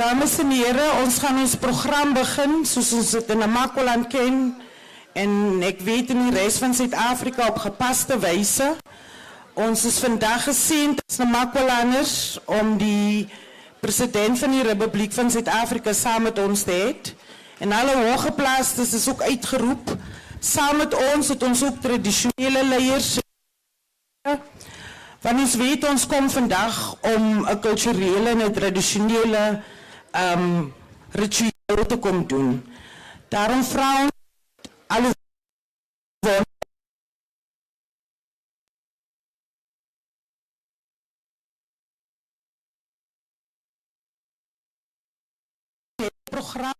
Dames en heren, ons gaan ons program begin, soos ons het in Namaqualand ken, en ek weet in die rest van Zuid-Afrika op gepaste wijze. Ons is vandaag geseend as Namaqualanders om die president van die Republiek van Zuid-Afrika saam met ons te hê. En alle hooggeplaastes is ook uitgeroep. Saam met ons het ons ook traditionele leiers. Want ons weet, ons kom vandag om een culturele en een traditionele ritueel te kom doen. Daarom vra ons alles program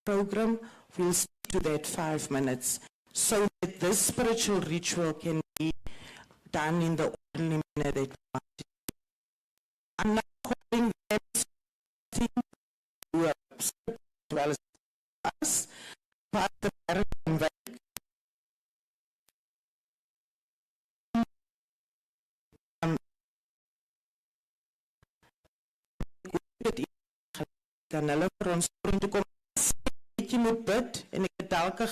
program will stick to that 5 minutes so that this spiritual ritual can be done in the orderly manner that we want it. I'm not calling them to as well as us, but the paradigm kan hulle vir ons toe kom. Jy moet bid en ek het elke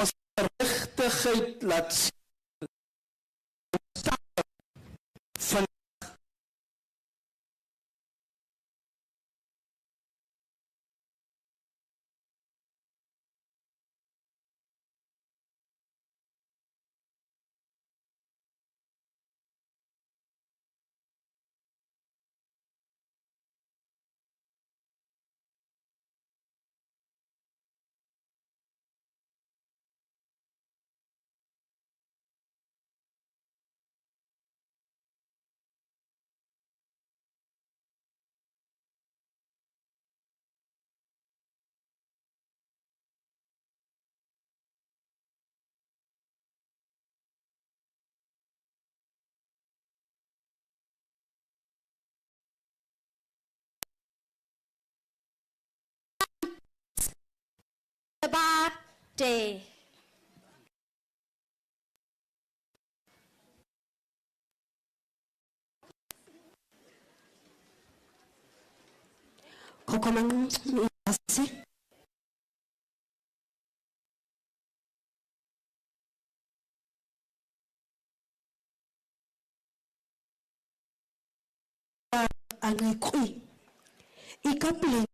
gerechtigheid laat sien van Day. Kokomang SABC. Ang Khoi. Ikapili.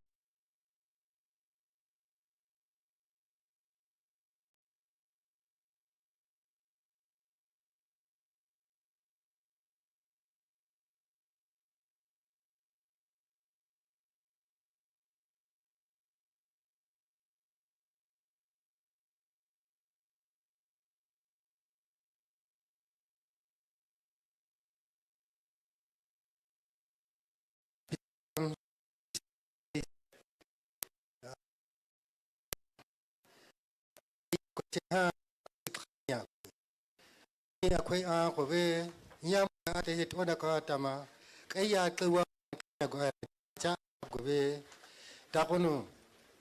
Khoi Khoi Yam Ate Tonaka Tama Kaya Kawa Cha Gobe Takono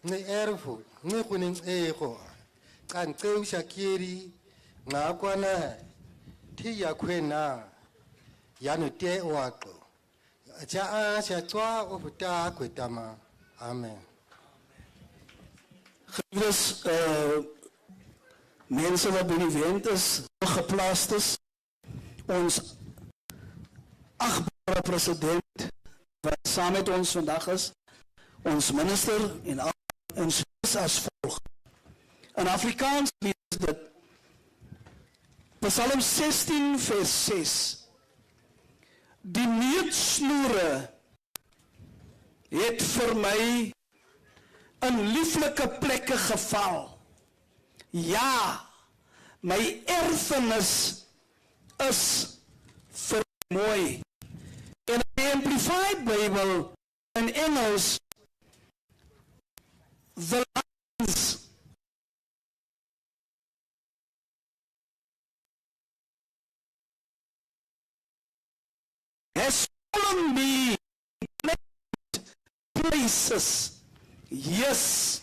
Ni Erfu Ni Kuning Eko Kan Kau Shakiri Nakwana Tia Quena Yanu Te Wako Cha Shatwa of Ta Quitama Amen. Dus mensen wat bij die event is, geplaatst is, ons achtbare president, wat samen met ons vandaag is, ons minister en soos as volg. In Afrikaans is dit Psalm 16 vers 6. Die neetsnoere het vir my in lieflike plekke geval. Ja, my erfenis is vir mooi. In the Amplified Bible in Engels, the lines has fallen me in pleasant places. Yes,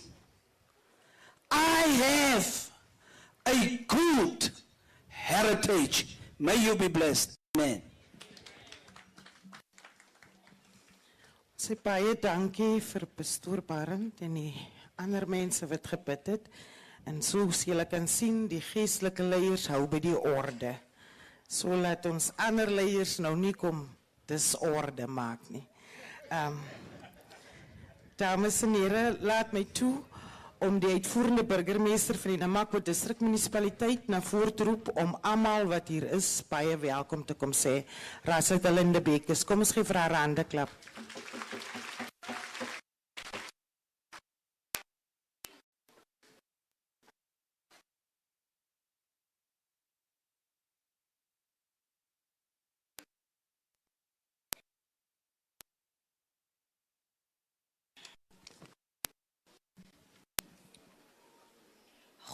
I have a good heritage. May you be blessed. Amen. Sy baie dankie vir pastoor Barend en die ander mense wat gebid het. En soos julle kan sien, die geestelike leiers hou by die orde. So laat ons ander leiers nou nie kom disorde maak nie. Dames en heren, laat mij toe om de uitvoerende burgemeester van die Namaqualand distrikmunisipaliteit naar voren te roepen om allemaal wat hier is, baie welkom te komen zeggen. Raad hulle in de bekers. Kom eens geef haar een handenklap.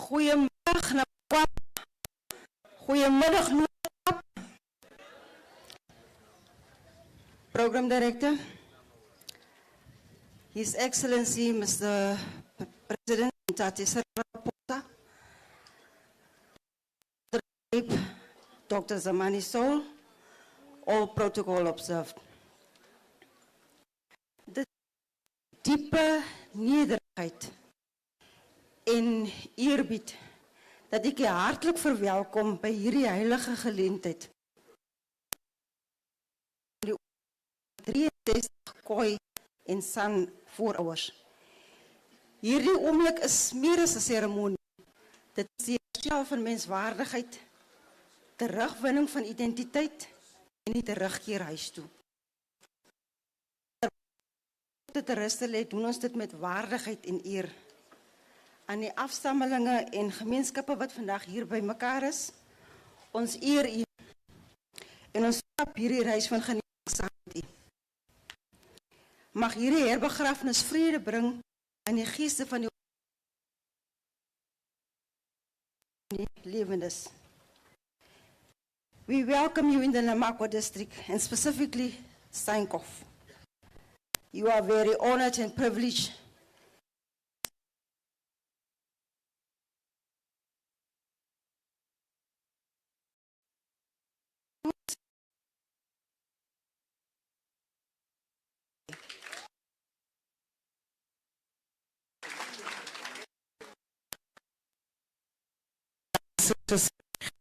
Goedemiddag, Namaqualand. Goedemiddag, Namaqualand. Program Director, His Excellency Mr. President Ramaphosa, Dr. Zamani Soul, all protocol observed. De diepe nederigheid en eerbied dat ek je hartelijk verwelkom by hierdie heilige geleentheid. Die 63 Khoi en San voorouers. Hierdie oomblik is meer as 'n seremonie. Dit is die herstel van menswaardigheid, terugwinning van identiteit en die terugkeer huis toe. Terwyl te ruste lê, doen ons dit met waardigheid en eer. Aan die afstammelinge en gemeenskappe wat vandag hier by mekaar is, ons eer u en ons stap hierdie reis van genesing saam met u. Mag hierdie herbegrafenis vrede bring aan die geeste van die lewendes. We welcome you in the Namaqualand district and specifically Steenkof. You are very honored and privileged dansers reg?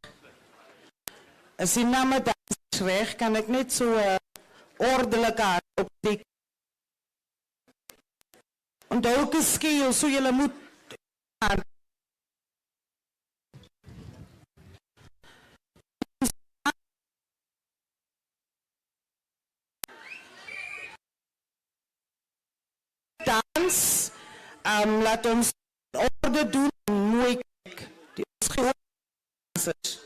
As die name dansers reg, kan ek net so ordelike hand opteken. Onthou ook 'n skeel, so julle moet dans, laat ons orde doen en mooi kyk. Die ons dansers.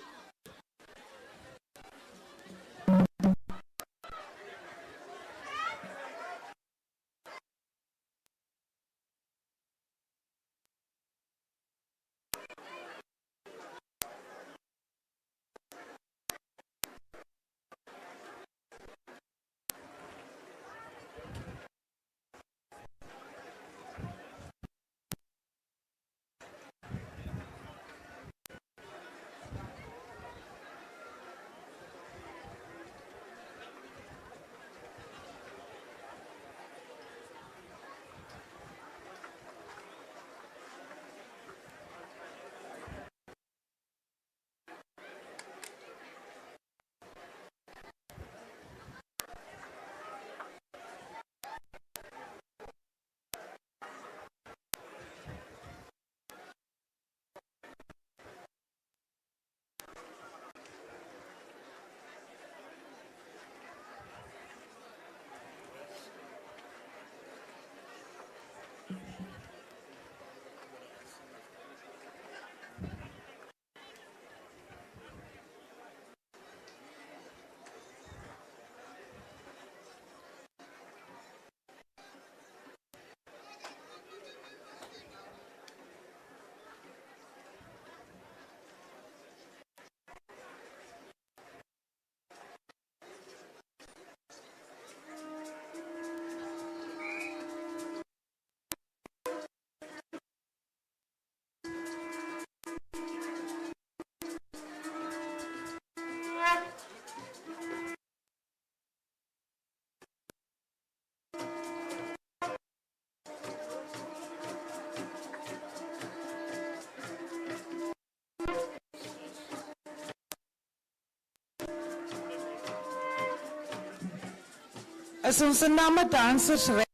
As ons name dansers reg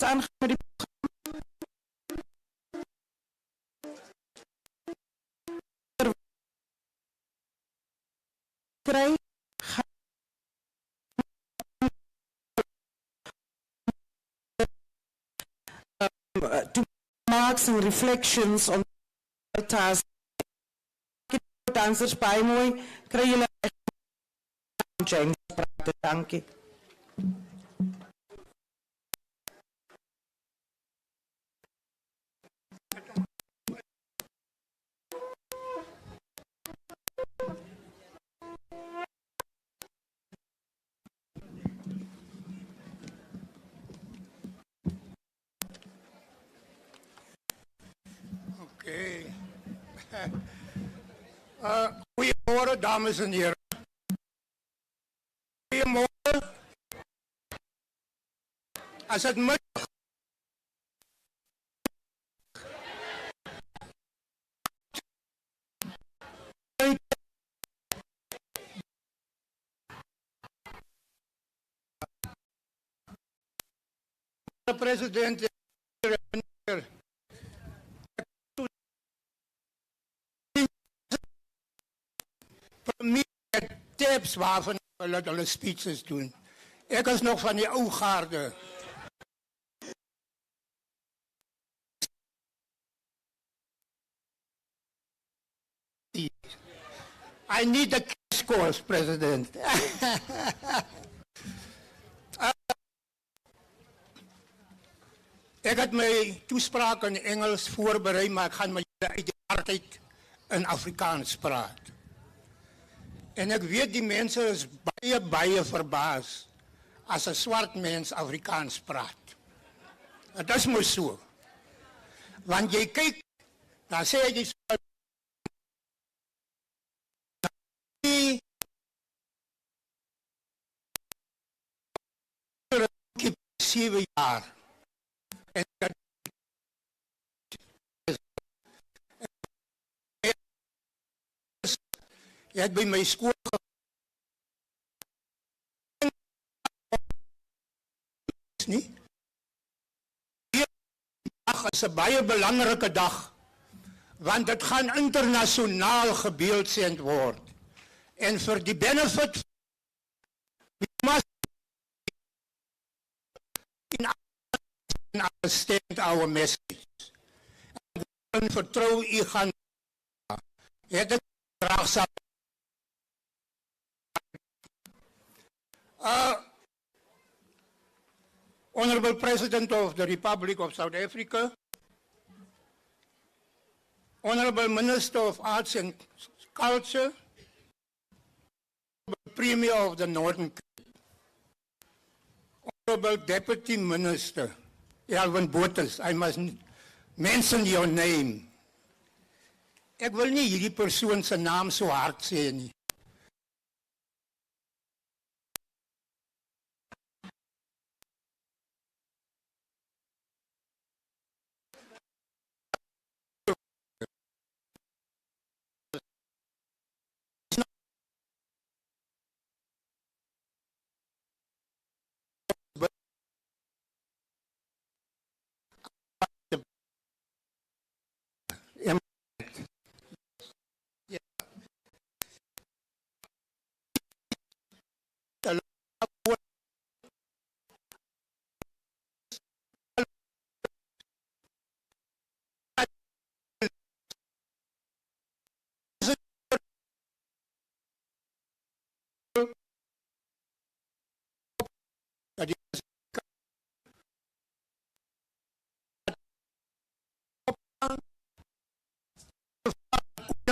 aangaan met die kry to mark some reflections on the task. Dansers baie mooi, kry julle James praat, dankie. Okay. Goeiemôre dames en heren. Goeiemôre. As dit middag. President tips waarvan hulle speeches doen. Ek is nog van die ou garde. I need a crash course, President. Ek het my toespraak in Engels voorberei, maar ek gaan my uit die hardheid in Afrikaans praat. En ek weet die mense is baie verbaas as 'n swart mens Afrikaans praat. Dit is mos so. Want jy kyk, dan sê jy so, 7 jaar. En Jy het by my skool nie. Dag is 'n baie belangrike dag, want dit gaan internasionaal gebeeldsend word. En vir die benefit we must understand our message. En vertrou u gaan het ek graag sal. Honorable President of the Republic of South Africa, Honorable Minister of Arts and Culture, Premier of the Northern Cape, Honorable Deputy Minister, Alvin Botus, I must mention your name. Ek wil nie hierdie persoon se naam so hard sê nie.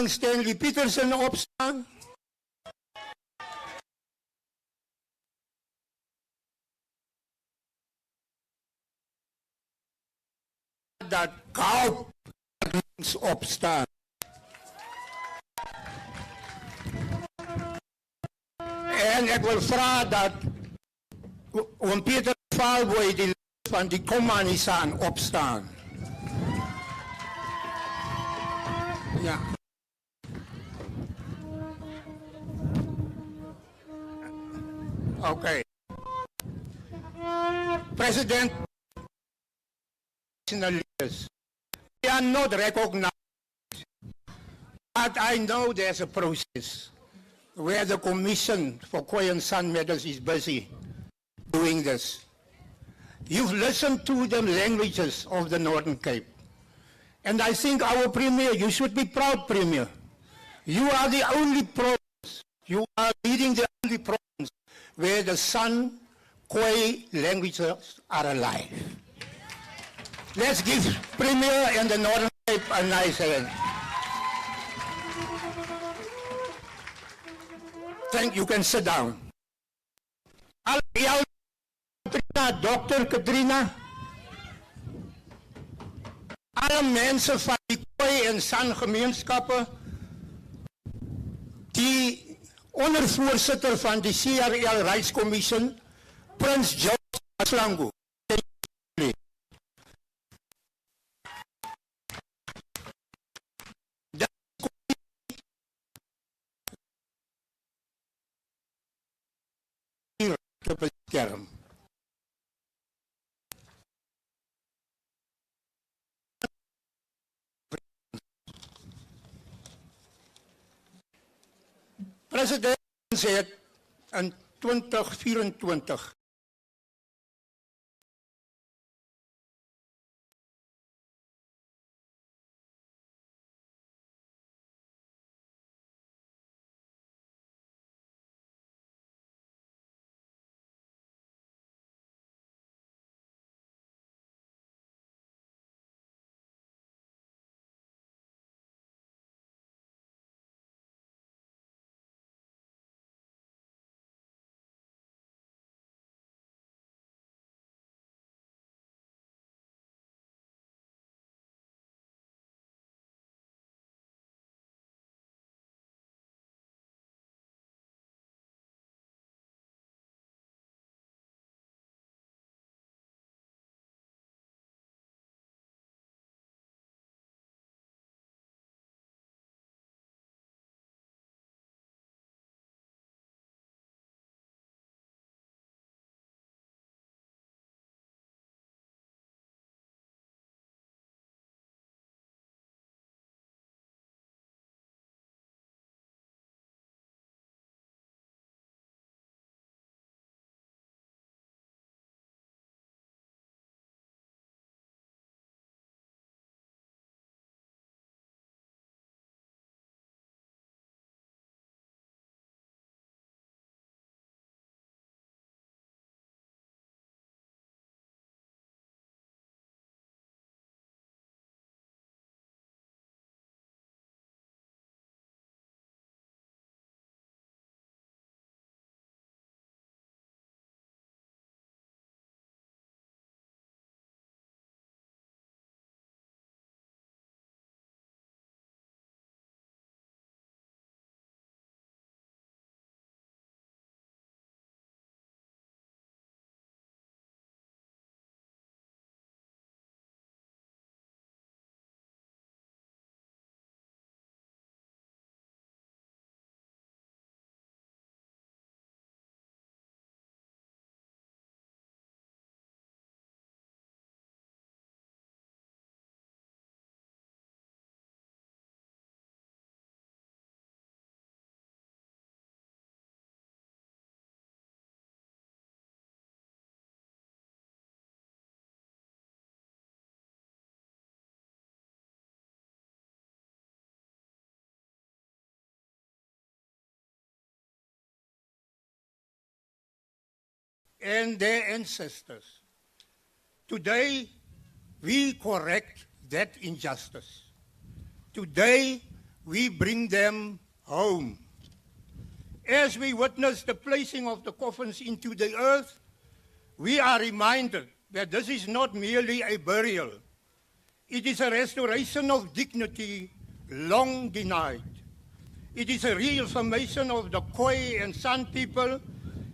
Stanley Peterson opstaan. Dat Khoi opstaan. En ek wil vra dat oom Pieter Valboy die van die Komanisaan opstaan. Ja. Okay. President, leaders, they are not recognized. But I know there's a process where the Commission for Khoi and San Medals is busy doing this. You've listened to the languages of the Northern Cape. And I think our Premier, you should be proud, Premier. You are the only province, you are leading the only province where the San Khoi languages are alive. Let's give Premier and the Northern Cape a nice hand. Thank you, can sit down. Dr. Katrina, alle mense van die Khoi en San gemeenskappe, die ondervoorsitter van die CRL Reiscommission, Prins George Aslango. President het in 2024 and their ancestors. Today, we correct that injustice. Today, we bring them home. As we witness the placing of the coffins into the earth, we are reminded that this is not merely a burial. It is a restoration of dignity long denied. It is a reaffirmation of the Khoi and San people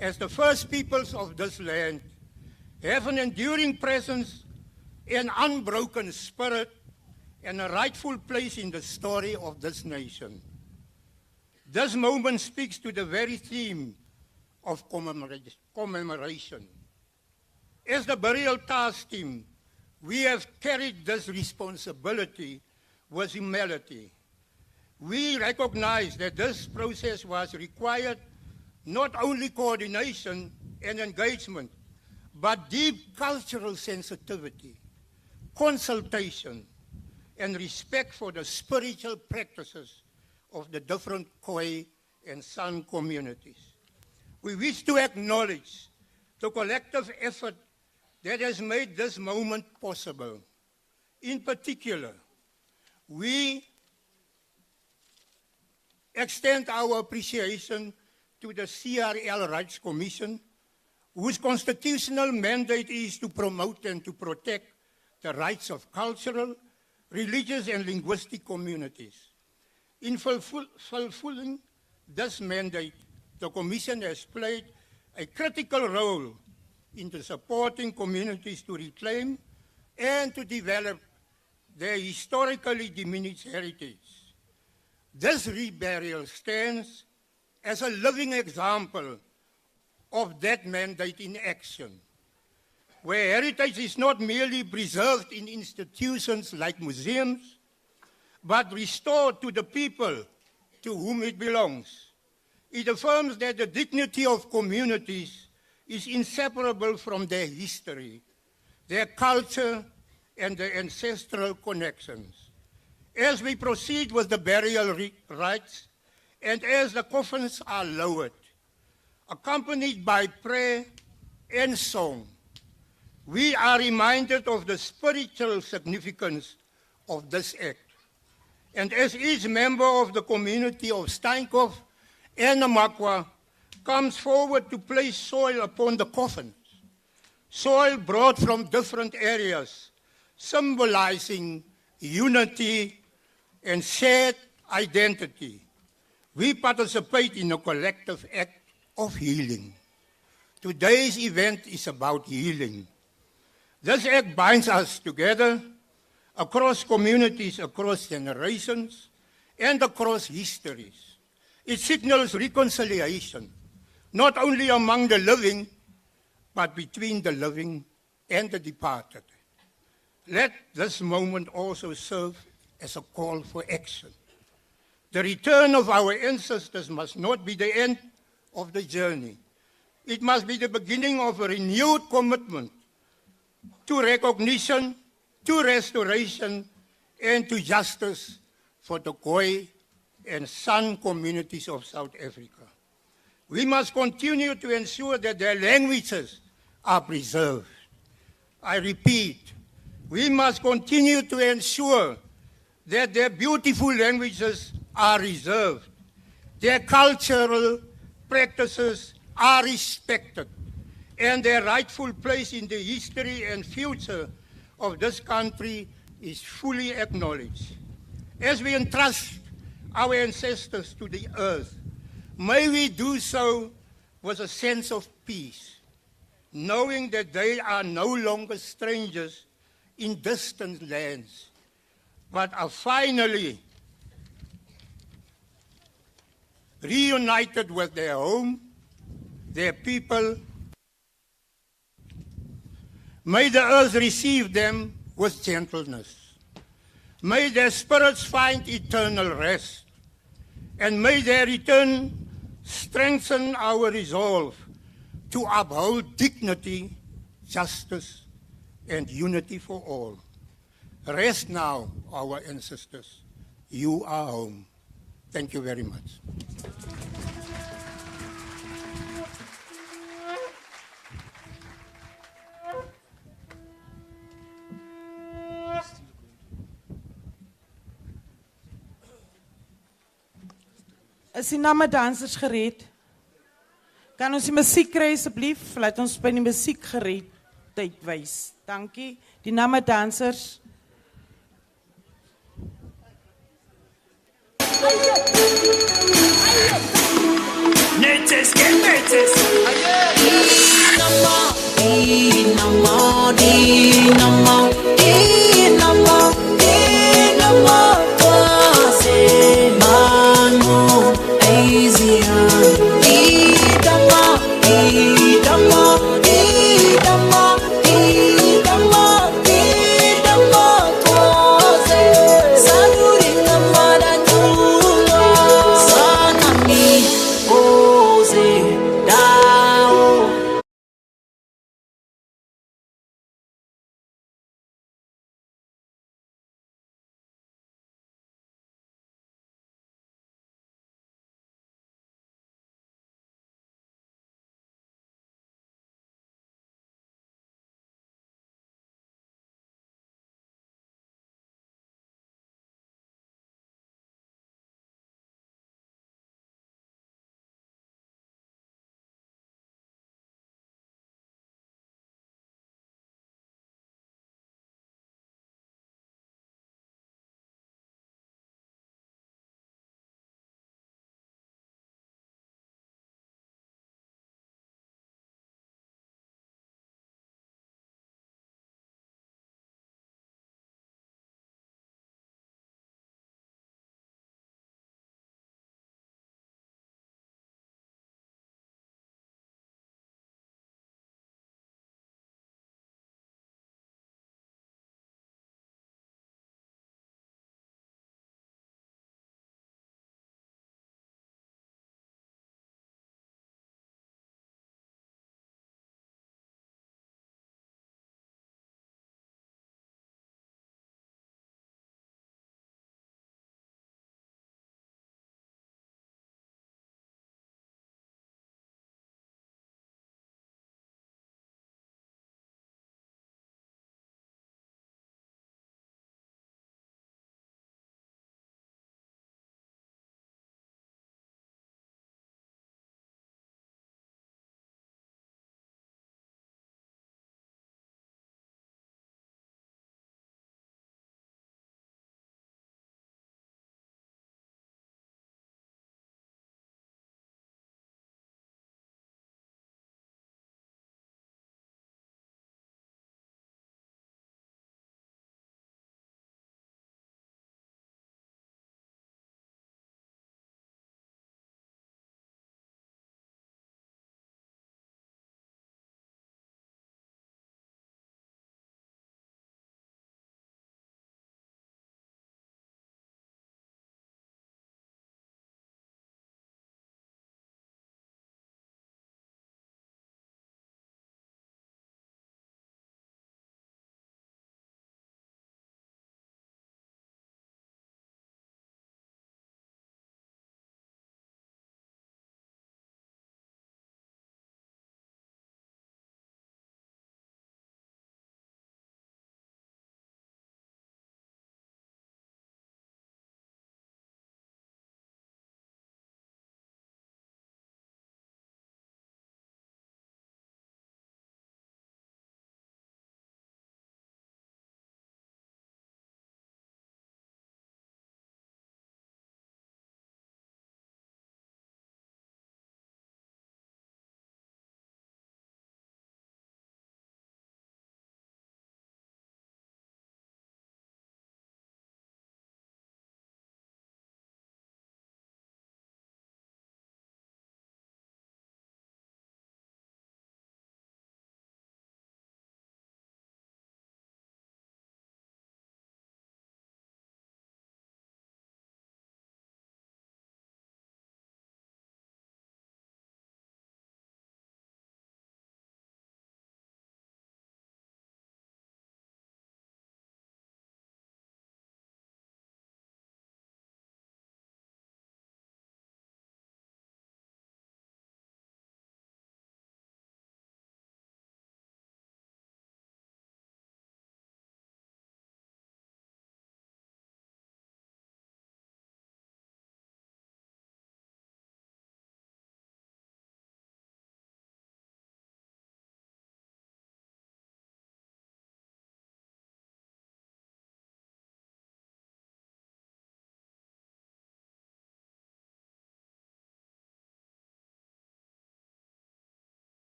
as the first peoples of this land, have an enduring presence, an unbroken spirit, and a rightful place in the story of this nation. This moment speaks to the very theme of commemoration. As the burial task team, we have carried this responsibility with humility. We recognize that this process was required not only coordination and engagement, but deep cultural sensitivity, consultation, and respect for the spiritual practices of the different Khoi and San communities. We wish to acknowledge the collective effort that has made this moment possible. In particular, we extend our appreciation to the CRL Rights Commission, whose constitutional mandate is to promote and to protect the rights of cultural, religious, and linguistic communities. In fulfilling this mandate, the Commission has played a critical role in supporting communities to reclaim and to develop their historically diminished heritage. This reburial stands as a living example of that mandate in action, where heritage is not merely preserved in institutions like museums, but restored to the people to whom it belongs. It affirms that the dignity of communities is inseparable from their history, their culture, and their ancestral connections. As we proceed with the burial rites, and as the coffins are lowered, accompanied by prayer and song, we are reminded of the spiritual significance of this act. And as each member of the community of Steenkop and Namaqualand comes forward to place soil upon the coffins, soil brought from different areas, symbolizing unity and shared identity, we participate in a collective act of healing. Today's event is about healing. This act binds us together across communities, across generations, and across histories. It signals reconciliation, not only among the living, but between the living and the departed. Let this moment also serve as a call for action. The return of our ancestors must not be the end of the journey. It must be the beginning of a renewed commitment to recognition, to restoration, and to justice for the Khoi and San communities of South Africa. We must continue to ensure that their languages are preserved. I repeat, we must continue to ensure that their beautiful languages are reserved, their cultural practices are respected, and their rightful place in the history and future of this country is fully acknowledged. As we entrust our ancestors to the earth, may we do so with a sense of peace, knowing that they are no longer strangers in distant lands, but are finally reunited with their home, their people. May the earth receive them with gentleness. May their spirits find eternal rest. And may their return strengthen our resolve to uphold dignity, justice, and unity for all. Rest now, our ancestors. You are home. Thank you very much. Is die Namadansers gereed? Kan ons die musiek kry asseblief? Laat ons by die musiek gereedheid wys. Dankie. Die Namadansers. Netes, get netes.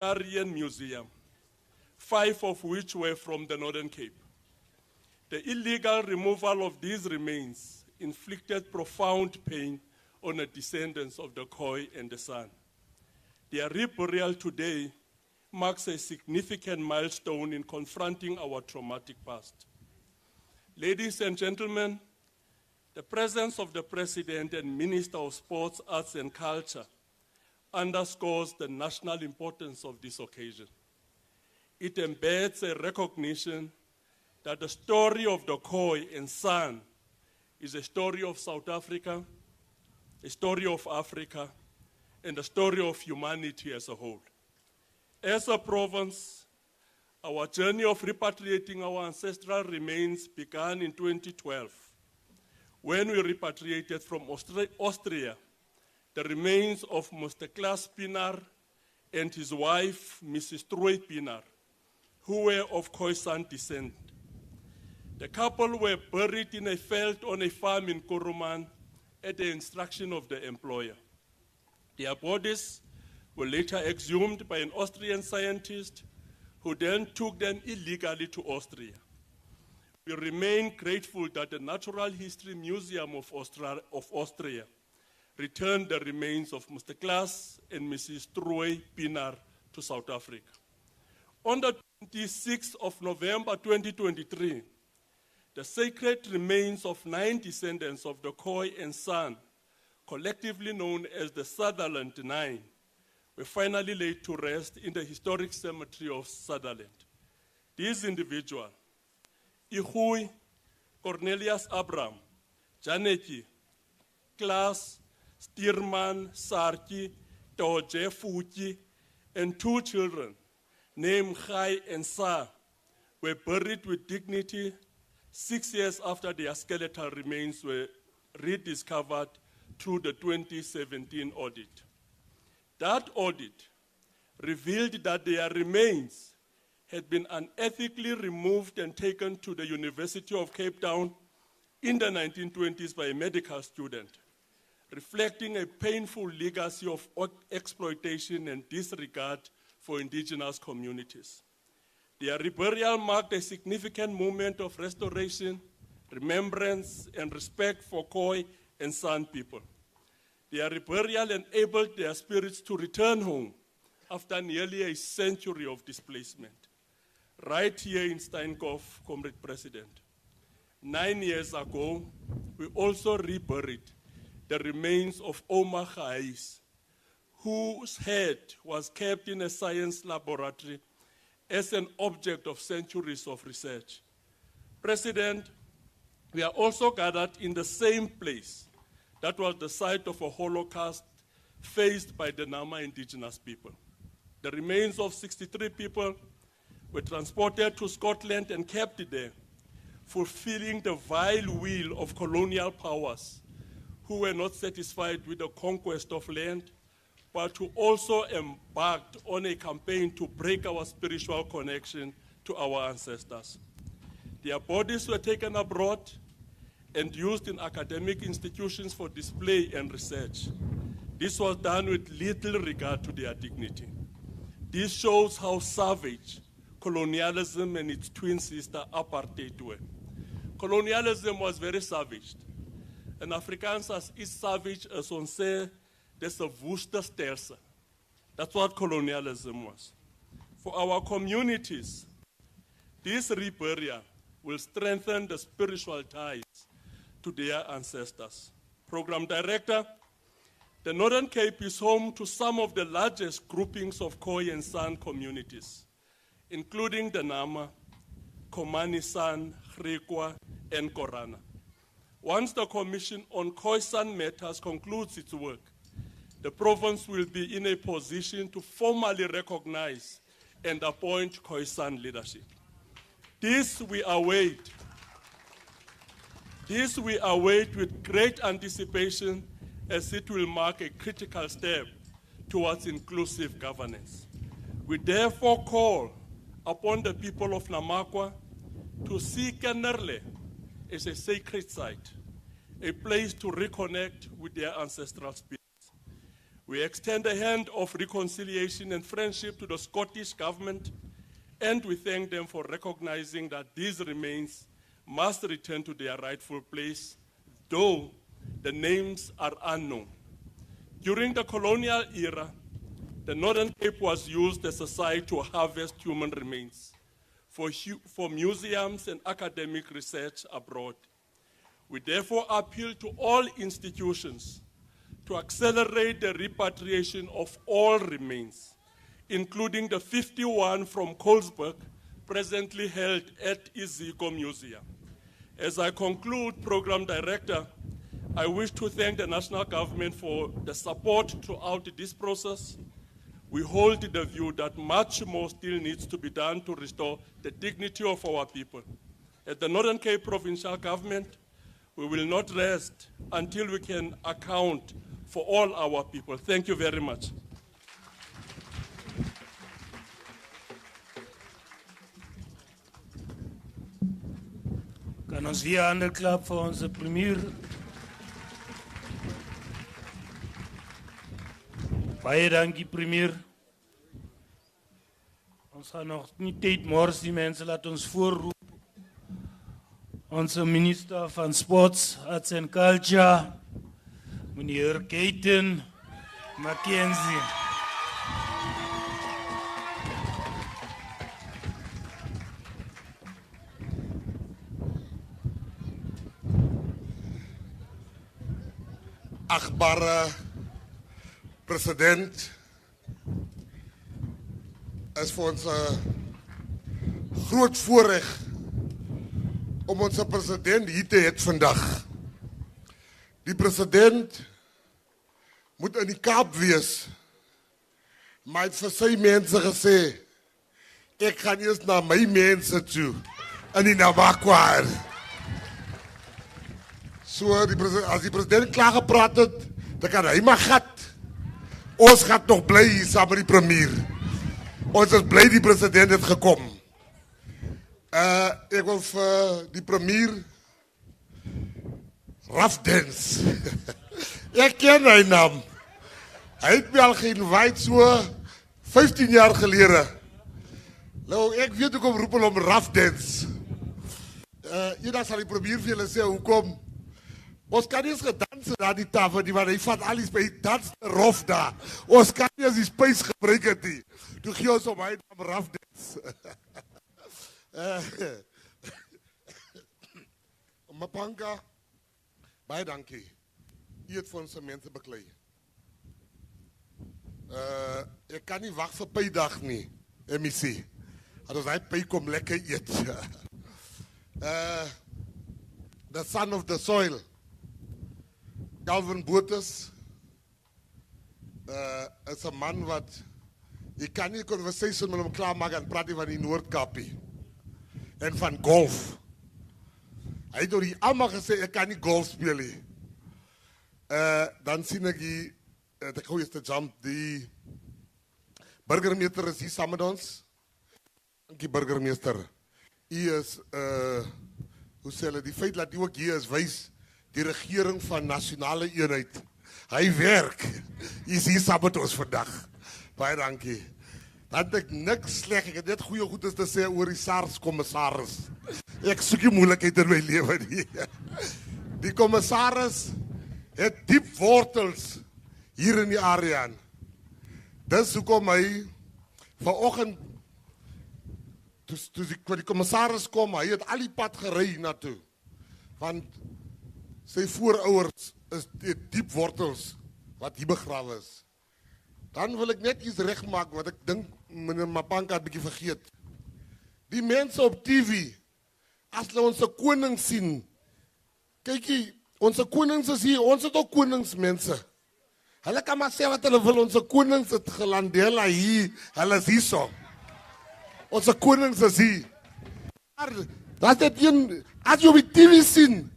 Ministerial Museum, 5 of which were from the Northern Cape. The illegal removal of these remains inflicted profound pain on the descendants of the Khoi and the San. Their reburial today marks a significant milestone in confronting our traumatic past. Ladies and gentlemen, the presence of the President and Minister of Sports, Arts and Culture underscores the national importance of this occasion. It embeds a recognition that the story of the Khoi and San is a story of South Africa, a story of Africa, and a story of humanity as a whole. As a province, our journey of repatriating our ancestral remains began in 2012, when we repatriated from Austria the remains of Mr. Klaas Pienaar and his wife, Mrs. Troy Pienaar, who were of Khoisan descent. The couple were buried in a field on a farm in Kuruman at the instruction of the employer. Their bodies were later exhumed by an Austrian scientist who then took them illegally to Austria. We remain grateful that the Natural History Museum of Austria returned the remains of Mr. Klaas and Mrs. Troy Pienaar to South Africa. On the 26th of November 2023, the sacred remains of 9 descendants of the Khoi and San, collectively known as the Sutherland 9, were finally laid to rest in the historic cemetery of Sutherland. These individuals, Khoi, Cornelius Abraham, Janeki, Klaas, Steerman, Sarki, Toje Fuki, and 2 children, named Khoi and Sa, were buried with dignity 6 years after their skeletal remains were rediscovered through the 2017 audit. That audit revealed that their remains had been unethically removed and taken to the University of Cape Town in the 1920s by a medical student, reflecting a painful legacy of exploitation and disregard for indigenous communities. Their reburial marked a significant moment of restoration, remembrance, and respect for Khoi and San people. Their reburial enabled their spirits to return home after nearly a century of displacement. Right here in Steinkov, Comrade President, 9 years ago, we also reburied the remains of Oma Khais, whose head was kept in a science laboratory as an object of centuries of research. President, we are also gathered in the same place that was the site of a Holocaust faced by the Nama indigenous people. The remains of 63 people were transported to Scotland and kept there, fulfilling the vile will of colonial powers who were not satisfied with the conquest of land, but who also embarked on a campaign to break our spiritual connection to our ancestors. Their bodies were taken abroad and used in academic institutions for display and research. This was done with little regard to their dignity. This shows how savage colonialism and its twin sister apartheid were. Colonialism was very savage. En Afrikaans is savage as ons sê, dis 'n woeste stelsel. That's what colonialism was. For our communities, this reburial will strengthen the spiritual ties to their ancestors. Program Director, the Northern Cape is home to some of the largest groupings of Khoi and San communities, including the Nama, Komani San, Griqua, and Korana. Once the Commission on Khoi-San Matters concludes its work, the province will be in a position to formally recognize and appoint Khoi-San leadership. This we await with great anticipation, as it will mark a critical step towards inclusive governance. We therefore call upon the people of Namakwa to see Kenerle as a sacred site, a place to reconnect with their ancestral spirits. We extend a hand of reconciliation and friendship to the Scottish government, and we thank them for recognizing that these remains must return to their rightful place, though the names are unknown. During the colonial era, the Northern Cape was used as a site to harvest human remains for museums and academic research abroad. We therefore appeal to all institutions to accelerate the repatriation of all remains, including the 51 from Colesberg, presently held at Iziko Museum. As I conclude, Program Director, I wish to thank the national government for the support throughout this process. We hold the view that much more still needs to be done to restore the dignity of our people. At the Northern Cape Provincial Government, we will not rest until we can account for all our people. Thank you very much. Kan ons weer 'n ander klap vir ons premier. Baie dankie premier. Ons gaan nog nie tyd mors die mense laat ons voorroep. Ons minister van Sports, Arts and Culture, meneer Keiten Mackenzie. Achtbare president, is vir ons 'n groot voorreg om ons president hier te hê vandag. Die president moet in die Kaap wees, maar hy het vir sy mense gesê, ek gaan eers na my mense toe in die Namaqualand. So, as die president klaar gepraat het, dan kan hy maar gat. Ons gaat nog bly hier saam met die premier. Ons is bly die president het gekom. Ek wil vir die premier Rafdens. Ek ken hy naam. Hy het my al geïnvite so 15 jaar gelede. Nou, ek weet ook om roep om Rafdens. Eendag sal die premier vir julle sê, hoekom? Ons kan nie eens gedansen daar die tafel, want hy vat al die spijs, dans rof daar. Ons kan nie eens die spijs gebruik het nie. Toe gee ons om hy naam Rafdens. Mapanka, baie dankie. U het vir ons mense beklei. Ek kan nie wacht vir pydag nie, MEC. Dat ons hy py kom lekker eet. The son of the soil, Calvin Botes, is 'n man wat, jy kan nie 'n conversation met hom klaarmaak en praat van die Noordkapie en van golf. Hy het door die allemaal gesê, ek kan nie golf speel nie. Dan sien ek die Khoi is te jump, die burgemeester is hier saam met ons. Dankie burgemeester. U is, hoe sê hulle, die feit dat u ook hier is, wys die regering van nasionale eenheid. Hy werk. Hy is hier saam met ons vandag. Baie dankie. Dat ek niks sleg, ek het net goeie goedes te sê oor die SARS-commissaris. Ek soek die moeilikheid in my lewe nie. Die commissaris het diep wortels hier in die area. Dis hoekom hy vanoggend, toe die commissaris kom, hy het al die pad gery naartoe. Want sy voorouers is diep wortels wat hier begrawe is. Dan wil ek net iets regmaak wat ek dink meneer Mapanka het bietjie vergeet. Die mense op TV, as hulle ons koning sien, kykie, ons konings is hier, ons het ook koningsmense. Hulle kan maar sê wat hulle wil, ons konings het gelandela hier, hulle is hier so. Ons konings is hier. Maar, dat het een, as jy op die TV sien,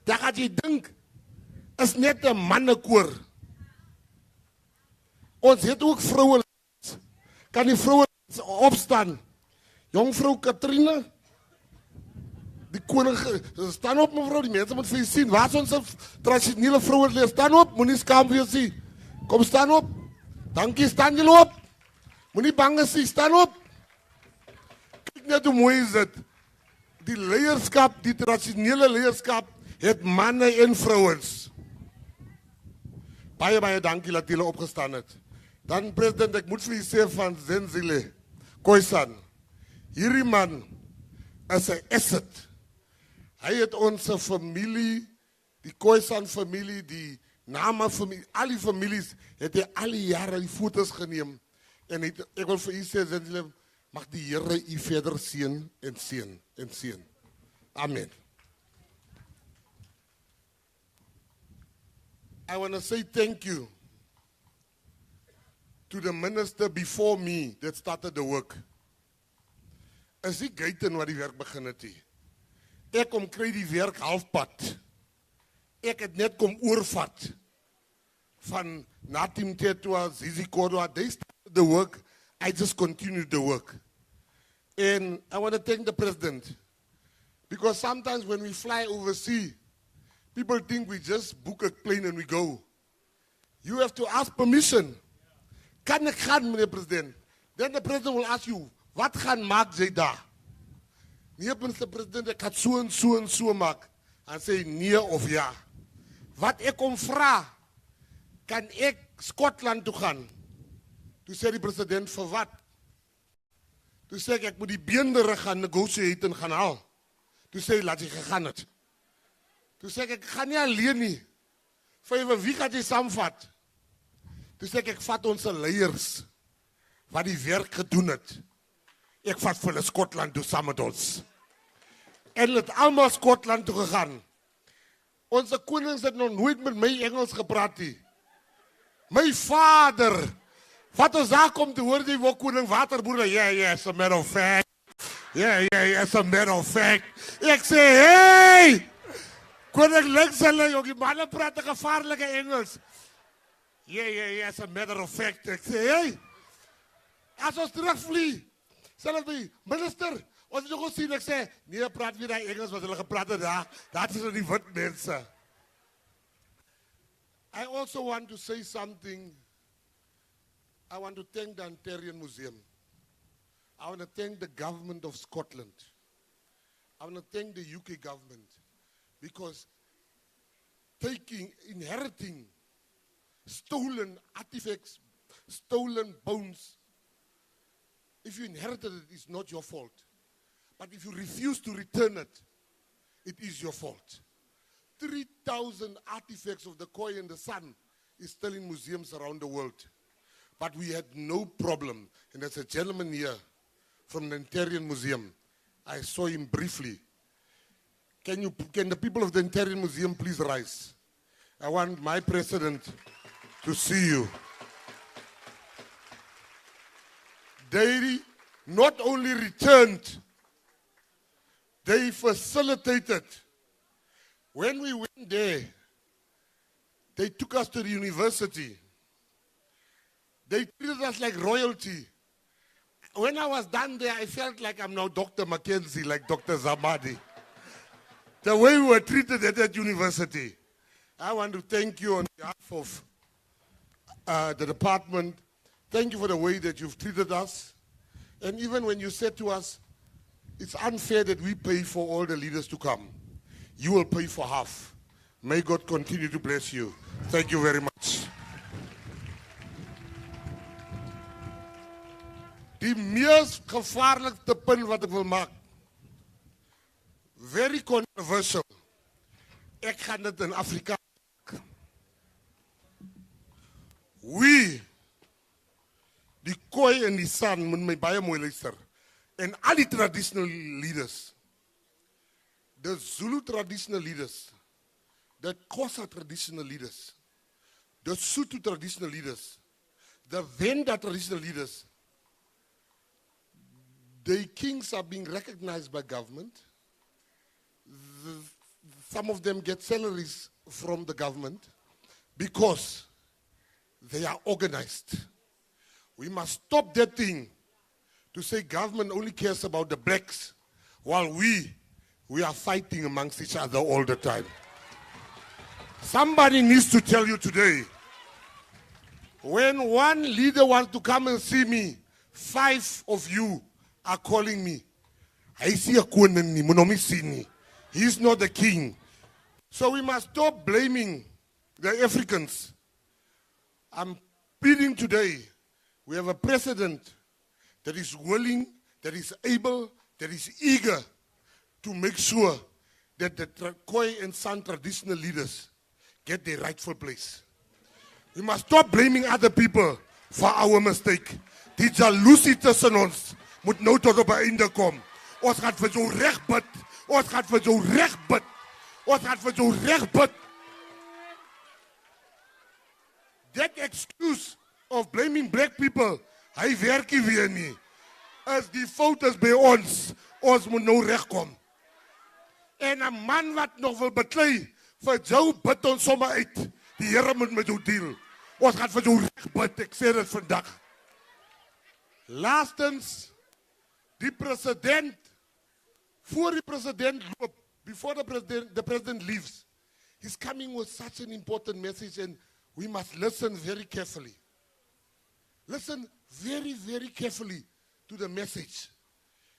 dan gaan jy dink, is net 'n mannekoor. Ons het ook vrouwen. Kan die vrouwen opstaan? Jongvrou Katrine, die koning, staan op mevrouw, die mense moet vir jy sien. Waar is onze traditionele vrouwenleer? Staan op, moet nie skaam wees nie. Kom staan op. Dankie, staan julle op. Moenie bang is nie, staan op. Kyk net hoe mooi is dit. Die leierskap, die tradisionele leierskap, het manne en vrouens. Baie dankie dat julle opgestaan het. Dan president, ek moet vir u sê van Zenzile, Khoi-san, hierdie man is 'n asset. Hy het ons familie, die Khoi-san familie, die Nama familie, al die families, het hy al die jare die foto's geneem. En ek wil vir u sê, Zenzile, mag die Here u verder seën en seën en seën. Amen. I want to say thank you to the minister before me that started the work. Is die Gaten wat die werk begin het nie. Ek kom kry die werk halfpad. Ek het net kom oorvat van Natim Tetwa, Iziko Museum. They started the work, I just continued the work. And I want to thank the president, because sometimes when we fly overseas, people think we just book a plane and we go. You have to ask permission. Kan ek gaan, meneer president? Then the president will ask you, wat gaan maak jy daar? Nee, meneer president, ek gaan so en so en so maak. En sê nee of ja. Wat ek om vra, kan ek Skotland toe gaan? Toe sê die president, vir wat? Toe sê ek moet die beendere gaan negotiate en gaan haal. Toe sê laat jy gegaan het. Toe sê ek gaan nie alleen nie. Vir wie gaan jy saamvat? Toe sê ek vat ons leiers wat die werk gedoen het. Ek vat vir hulle Skotland toe saam met ons. En het almal Skotland toe gegaan. Onze konings het nog nooit met my Engels gepraat nie. My vader, wat ons daar kom te hoor, die wil koning waterboer, yeah, as a matter of fact. Yeah, as a matter of fact. Ek sê, hey! Koning links hulle, ook die mannen praat een gevaarlijke Engels. Yeah, as a matter of fact. Ek sê, hey! As ons terugvlie, sê hulle my, minister, ons het nog gesien, ek sê, nee, praat weer die Engels wat hulle gepraat het daar. Dat is die wit mense. I also want to say something. I want to thank the Ministerial Museum. I want to thank the government of Scotland. I want to thank the UK government, because inheriting stolen artifacts, stolen bones, if you inherited it, it's not your fault. But if you refuse to return it, it is your fault. 3,000 artifacts of the Khoi and the Sun is still in museums around the world. But we had no problem. And there's a gentleman here from the Ministerial Museum. I saw him briefly. Can the people of the Ministerial Museum please rise? I want my president to see you. They not only returned, they facilitated. When we went there, they took us to the university. They treated us like royalty. When I was done there, I felt like I'm now Dr. Mackenzie, like Dr. Zamadi. The way we were treated at that university. I want to thank you on behalf of the department. Thank you for the way that you've treated us. And even when you said to us, it's unfair that we pay for all the leaders to come. You will pay for half. May God continue to bless you. Thank you very much. Die mees gevaarlikste punt wat ek wil maak. Very controversial. Ek gaan dit in Afrika. We, die Khoi en die San, moet my baie mooi luister. En al die traditional leaders, the Zulu traditional leaders, the Xhosa traditional leaders, the Sotho traditional leaders, the Venda traditional leaders, the kings are being recognized by government. Some of them get salaries from the government because they are organized. We must stop that thing to say government only cares about the blacks while we are fighting amongst each other all the time. Somebody needs to tell you today, When one leader wants to come and see me, 5 of you are calling me. He's not the king. So we must stop blaming the Africans. I'm pleading today, we have a president that is willing, that is able, that is eager to make sure that the Khoi and San traditional leaders get their rightful place. We must stop blaming other people for our mistake. Die jaloesie tussen ons moet nou tot op 'n einde kom. Ons gaan vir jou reg bid. Ons gaan vir jou reg bid. Ons gaan vir jou reg bid. That excuse of blaming black people, hy werk nie weer nie. As die fout is by ons, ons moet nou regkom. En 'n man wat nog wil beklei, vir jou bid ons sommer uit. Die Here moet met jou deel. Ons gaan vir jou reg bid, ek sê dit vandag. Laastens, die president, voor die president loop, before the president leaves, he's coming with such an important message and we must listen very carefully. Listen very, very carefully to the message.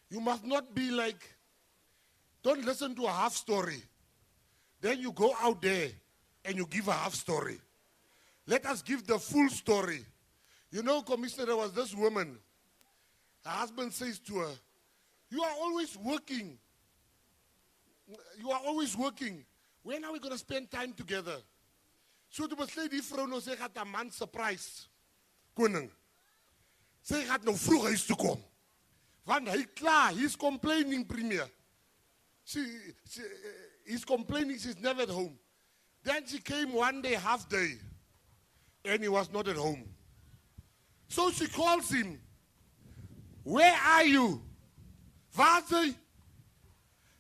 You must not be like, don't listen to a half story. Then you go out there and you give a half story. Let us give the full story. You know, Commissioner, there was this woman. Her husband says to her, you are always working. You are always working. When are we going to spend time together? So toe besluit die vrou nou sê gaan 'n man surprise koning. Sy gaan nou vroeg huis toe kom. Want hy klaar, he's complaining premier. He's complaining she's never at home. Then she came one day, half day, and he was not at home. So she calls him. Where are you? Waar is hy?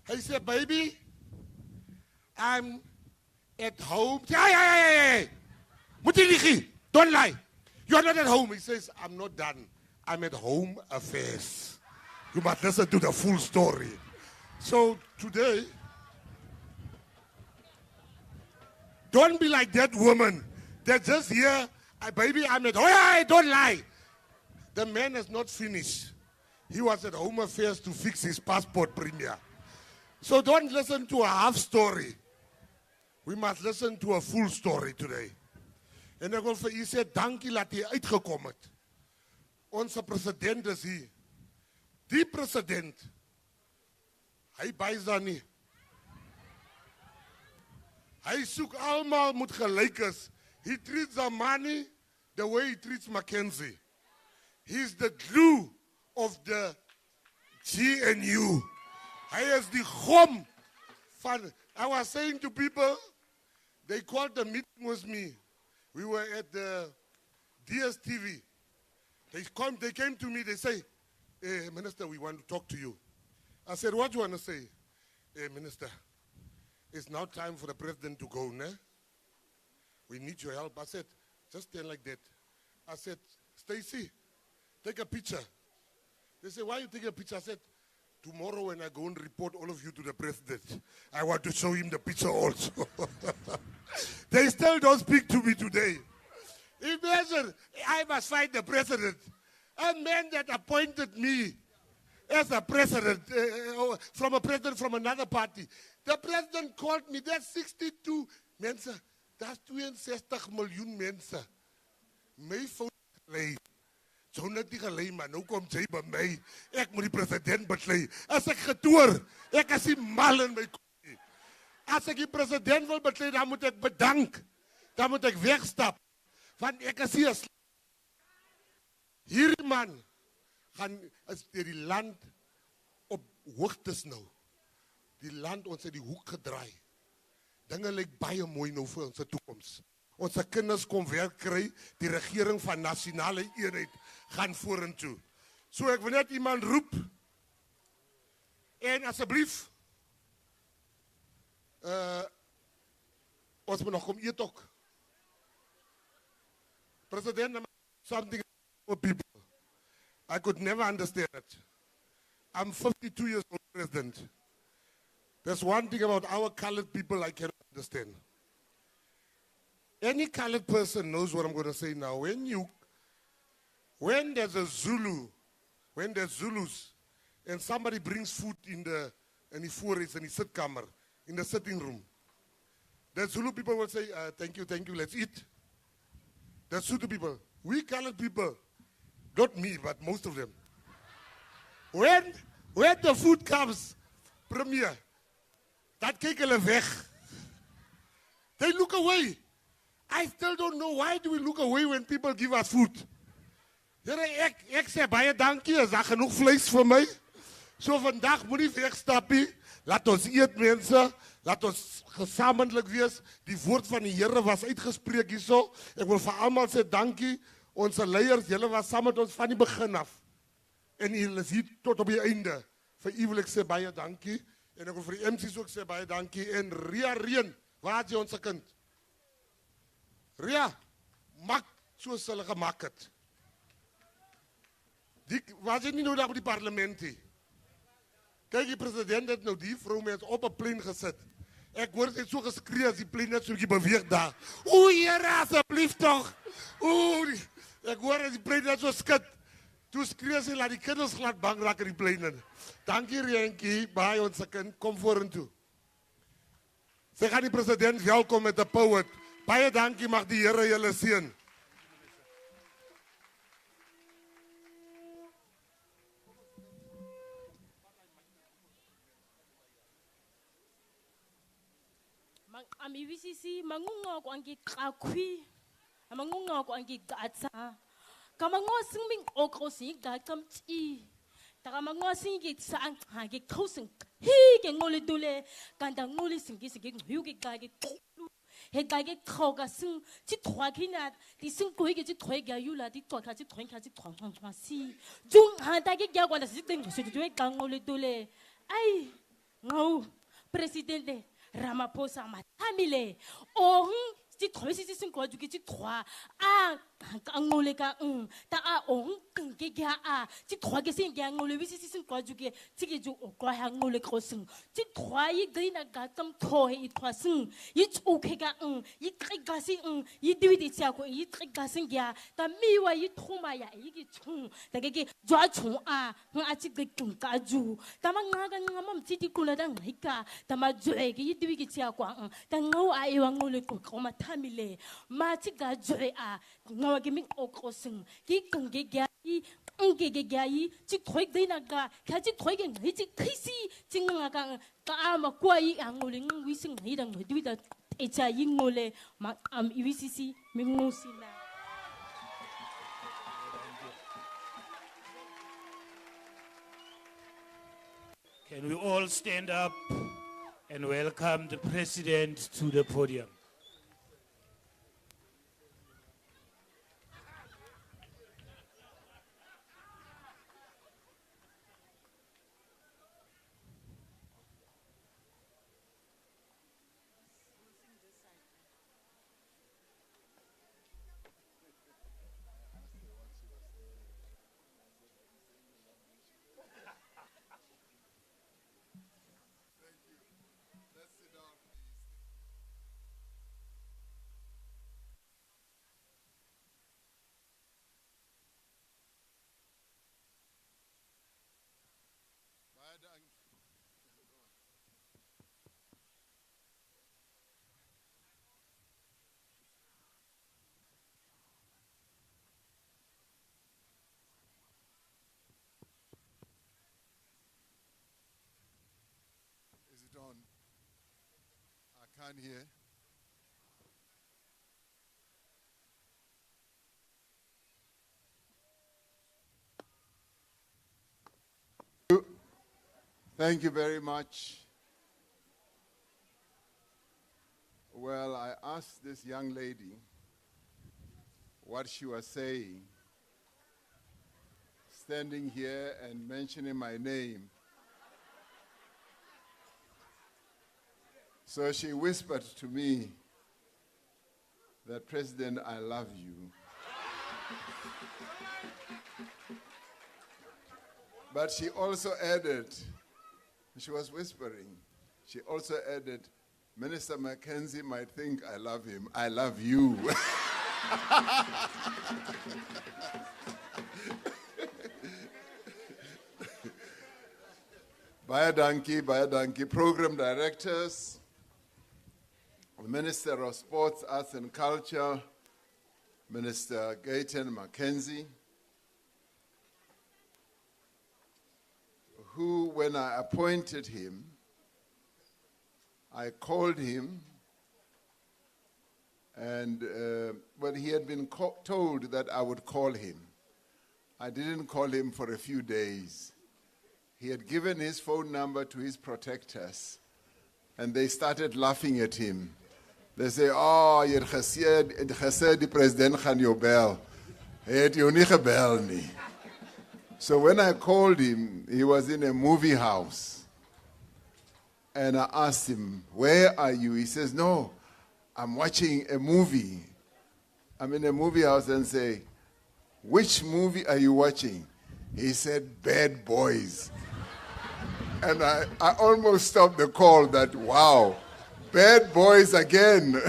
He said, baby, I'm at home. Hey. Don't lie. You're not at home. He says, I'm not done. I'm at home affairs. You must listen to the full story. So today, don't be like that woman that just here, baby, I'm at home. Hey, don't lie. The man has not finished. He was at home affairs to fix his passport premier. So don't listen to a half story. We must listen to a full story today. En ek wil vir u sê, dankie dat u uitgekom het. Ons president is hier. Die president, hy bys daar nie. Hy soek almal moet gelyk is. He treats Zamani the way he treats Mackenzie. He's the glue of the GNU. Hy is die gom van, I was saying to people, they called the meeting with me. We were at the DSTV. They came to me, they say, hey, Minister, we want to talk to you. I said, what do you want to say? Hey, Minister, it's now time for the president to go, ne? We need your help. I said, just stand like that. I said, Stacy, take a picture. They said, why are you taking a picture? I said, tomorrow when I go and report all of you to the president, I want to show him the picture also. They still don't speak to me today. Imagine, I must fight the president. A man that appointed me as a president, from a president from another party. The president called me, that's 62 mensen. That's 62 miljoen mensen. My fout gelei. Zo net nie gelei, maar nou kom jy by my. Ek moet die president beklei. As ek getoer, ek is die mal in my kop. As ek die president wil beklei, dan moet ek bedank. Dan moet ek wegstap. Want ek is hier. Hierdie man gaan is deur die land op hoogtes nou. Die land ons het die hoek gedraai. Dinge lyk baie mooi nou vir ons toekoms. Ons kinders kom werk kry, die regering van nasionale eenheid gaan vorentoe. So ek wil net iemand roep. En asseblief ons moet nog kom eet ook. President, something for people. I could never understand it. I'm 52 years old president. There's one thing about our colored people I cannot understand. Any colored person knows what I'm going to say now. When there's a Zulu, when there's Zulus, and somebody brings food in the sitkamer, in the sitting room, the Zulu people will say, thank you, let's eat. The Sotho people, we colored people, not me, but most of them. When the food comes, premier, dat kyk hulle weg. They look away. I still don't know why do we look away when people give us food. Here, ek sê baie dankie, is daar genoeg vleis vir my? So vandag moenie wegstap nie. Laat ons eet mense, laat ons gesamentlik wees. Die woord van die Here was uitgespreek hierso. Ek wil vir almal sê dankie. Ons leiers, julle was saam met ons van die begin af. En julle is hier tot op die einde. Vir u wil ek sê baie dankie. En ek wil vir die MC's ook sê baie dankie. En Ria Reen, waar is jy ons kind? Ria, maak soos hulle gemaak het. Was jy nie nou daar op die parlement hier? Kijk, die president het nou die vrou mens op 'n plein gesit. Ek hoor sy so geskree as die plein net so 'n bietjie beweeg daar. O, Here, asseblief tog. O, ek hoor as die plein net so skud. Toe skree sy laat die kinders glad bang raak in die plein. Dankie Rientjie, baie ons kind, kom vorentoe. Sy gaan die president welkom met 'n poet. Baie dankie, mag die Here julle seën. Amisisi mangunga ko ang gikakwi amangunga ko ang gigatsa kamango singming okrosi gakamti takamango singi sang hagi khosing hi ke ngoli dule kanda ngoli singi nghyugi gagi he gagi khoga sing ti thwa khina ti sing ko ge ti thwe ga yula ti thwa kha ti thwen kha ti thwa si jung ha ta ge gya kwanda si teng so ti ka ngoli dule ai ngau presidente Ramaphosa matamile ti thwe si sing ko ju ki ti thwa ka ngole ka ta ke ga ti thwa ke sing ga ngole wi si sing ko ju ke ti ke ju ko ha ngole ko sing ti thwa yi gina ga tam tho he thwa sing yi chu ke ga yi tri ga sing yi diwi ti tia ko yi tri ga sing ya ta mi wa yi thuma ya yi ki chu ta ke jwa chu ti ke ka ju ta ma nga ga nga mam ti kula da ngai ka ta ma jwe ke yi diwi ki tia ko ta ngau e wa ngole ko ma tamile ma ti ga jwe ngawa ke ming okosing ki kenge ga yi ngege ga yi ti thoi de na ga ka ti thoi ge ngai ti khisi ti nga ga ka ma kwa yi angole ngwi sing ngai da ngai da e cha yi ngole ma IVCC mingusina. Can we all stand up and welcome the president to the podium? On. I can't hear. Thank you very much. Well, I asked this young lady what she was saying, standing here and mentioning my name. So she whispered to me that, President, I love you. But she also added, she was whispering, she also added, Minister Mackenzie might think I love him. I love you. Baie dankie. Program directors, the Minister of Sports, Arts and Culture, Minister Gayton Mackenzie, who, when I appointed him, I called him, and he had been told that I would call him. I didn't call him for a few days. He had given his phone number to his protectors, and they started laughing at him. They say, "Oh, jy het gesê die president gaan jou bel. Hy het jou nie gebel nie." So when I called him, he was in a movie house. And I asked him, "Where are you?" He says, "No, I'm watching a movie." I'm in a movie house and say, "Which movie are you watching?" He said, "Bad Boys." And I almost stopped the call that, wow, Bad Boys again.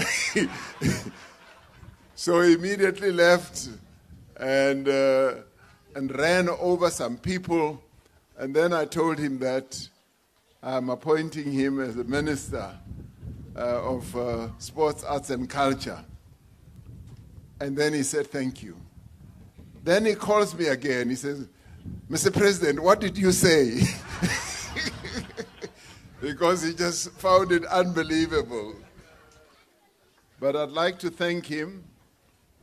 So he immediately left and ran over some people. And then I told him that I'm appointing him as the Minister of Sports, Arts and Culture. And then he said, "Thank you." Then he calls me again. He says, "Mr. President, what did you say?" Because he just found it unbelievable. But I'd like to thank him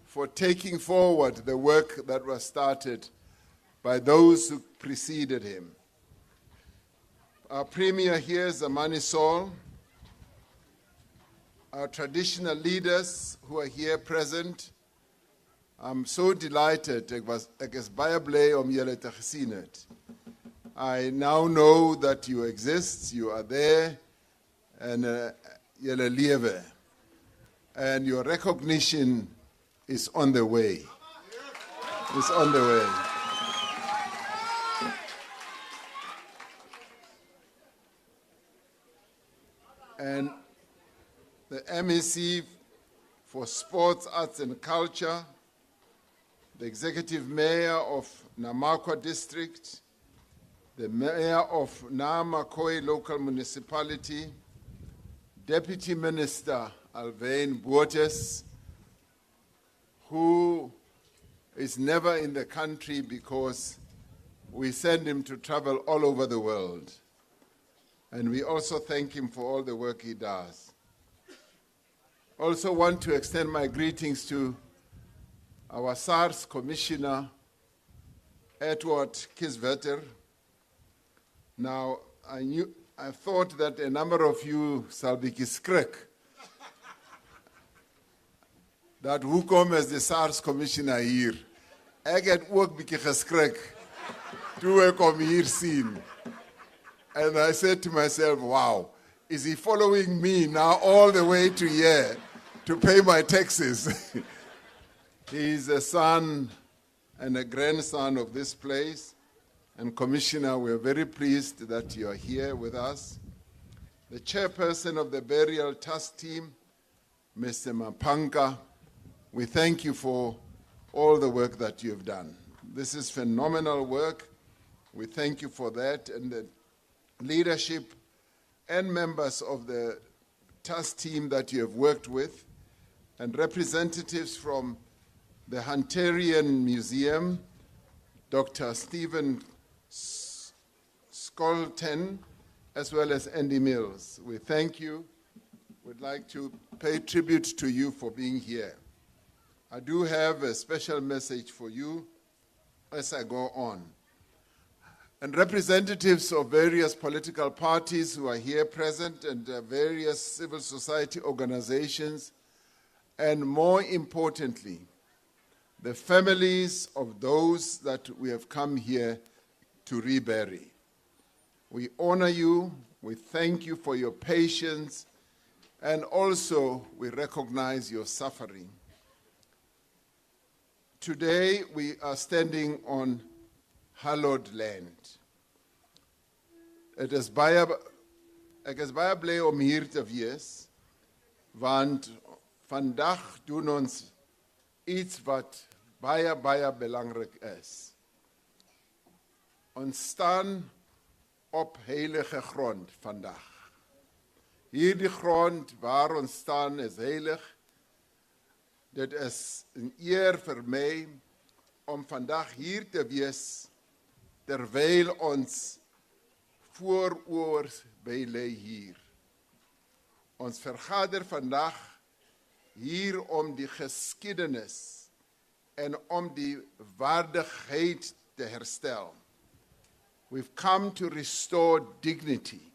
for taking forward the work that was started by those who preceded him. Our Premier here, Zamani Saul, our traditional leaders who are here present. I'm so delighted. Ek is baie bly om julle te gesien het. I now know that you exist, you are there, and julle lewe. And your recognition is on the way. It's on the way. And the MEC for Sports, Arts and Culture, the Executive Mayor of Namaqualand District, the Mayor of Namaqualand Local Municipality, Deputy Minister Alvain Buotes, who is never in the country because we send him to travel all over the world. And we also thank him for all the work he does. Also want to extend my greetings to our SARS Commissioner, Edward Kisvetter. Now, I thought that a number of you shall be geskrik dat hoekom is the SARS Commissioner hier. Ek het ook bietjie geskrik toe ek hom hier sien. And I said to myself, wow, is he following me now all the way to here to pay my taxes? He's a son and a grandson of this place. And Commissioner, we're very pleased that you're here with us. The chairperson of the burial task team, Mr. Mapanka, we thank you for all the work that you've done. This is phenomenal work. We thank you for that. And the leadership and members of the task team that you have worked with, and representatives from the Hunterian Museum, Dr. Stephen Skolten, as well as Andy Mills. We thank you. We'd like to pay tribute to you for being here. I do have a special message for you as I go on. And representatives of various political parties who are here present, and various civil society organizations, and more importantly, the families of those that we have come here to rebury. We honor you, we thank you for your patience, and also we recognize your suffering. Today we are standing on hallowed land. Ek is baie bly om hier te wees, want vandag doen ons iets wat baie, baie belangrik is. Ons staan op heilige grond vandag. Hierdie grond waar ons staan is heilig. Dit is 'n eer vir my om vandag hier te wees, terwyl ons vooroors by lê hier. Ons vergader vandag hier om die geskiedenis en om die waardigheid te herstel. We've come to restore dignity,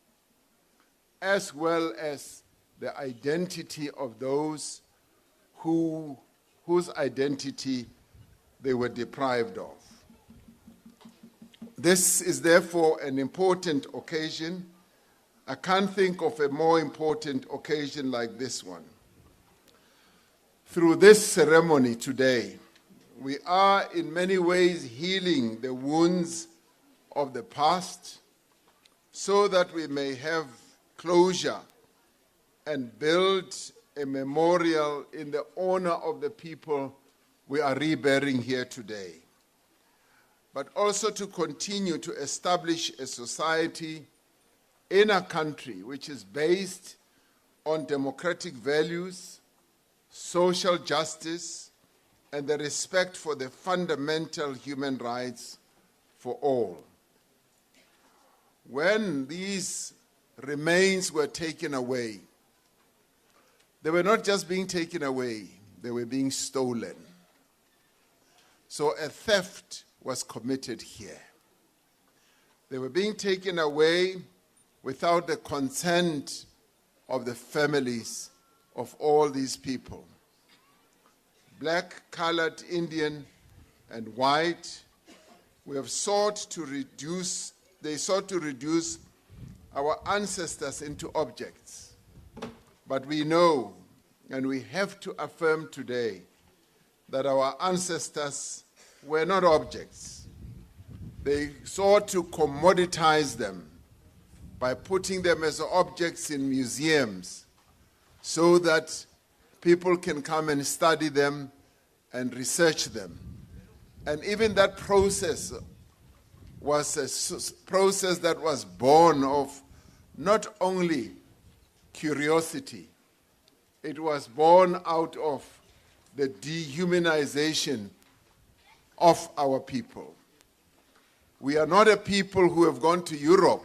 as well as the identity of those whose identity they were deprived of. This is therefore an important occasion. I can't think of a more important occasion like this one. Through this ceremony today, we are in many ways healing the wounds of the past so that we may have closure and build a memorial in the honor of the people we are reburying here today. But also to continue to establish a society in a country which is based on democratic values, social justice, and the respect for the fundamental human rights for all. When these remains were taken away, they were not just being taken away, they were being stolen. So a theft was committed here. They were being taken away without the consent of the families of all these people. Black, colored, Indian, and white, we have sought to reduce our ancestors into objects. But we know, and we have to affirm today, that our ancestors were not objects. They sought to commoditize them by putting them as objects in museums so that people can come and study them and research them. And even that process was a process that was born of not only curiosity, it was born out of the dehumanization of our people. We are not a people who have gone to Europe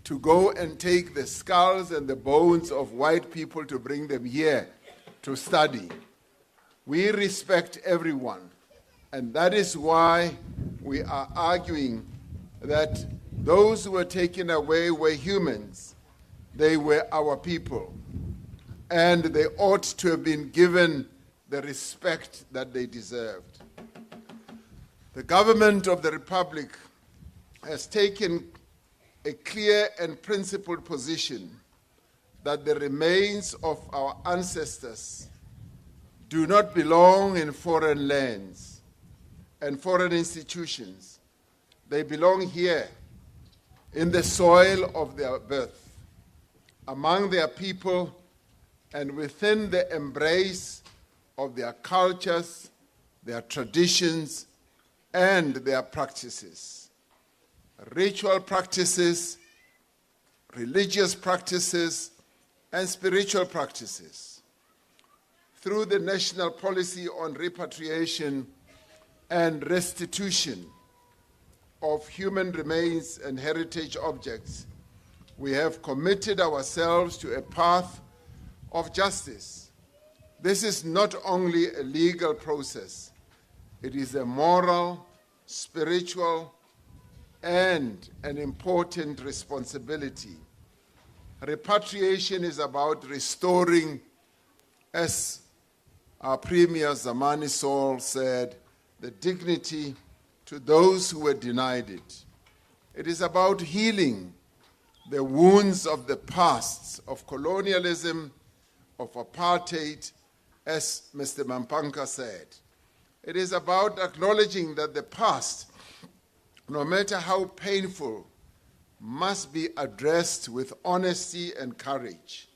to go and take the skulls and the bones of white people to bring them here to study. We respect everyone, and that is why we are arguing that those who were taken away were humans. They were our people, and they ought to have been given the respect that they deserved. The government of the Republic has taken a clear and principled position that the remains of our ancestors do not belong in foreign lands and foreign institutions. They belong here in the soil of their birth, among their people, and within the embrace of their cultures, their traditions, and their practices. Ritual practices, religious practices, and spiritual practices. Through the national policy on repatriation and restitution of human remains and heritage objects, we have committed ourselves to a path of justice. This is not only a legal process, it is a moral, spiritual, and an important responsibility. Repatriation is about restoring, as our Premier Zamani Sol said, the dignity to those who were denied it. It is about healing the wounds of the past, of colonialism, of apartheid, as Mr. Mampanka said. It is about acknowledging that the past, no matter how painful, must be addressed with honesty and courage.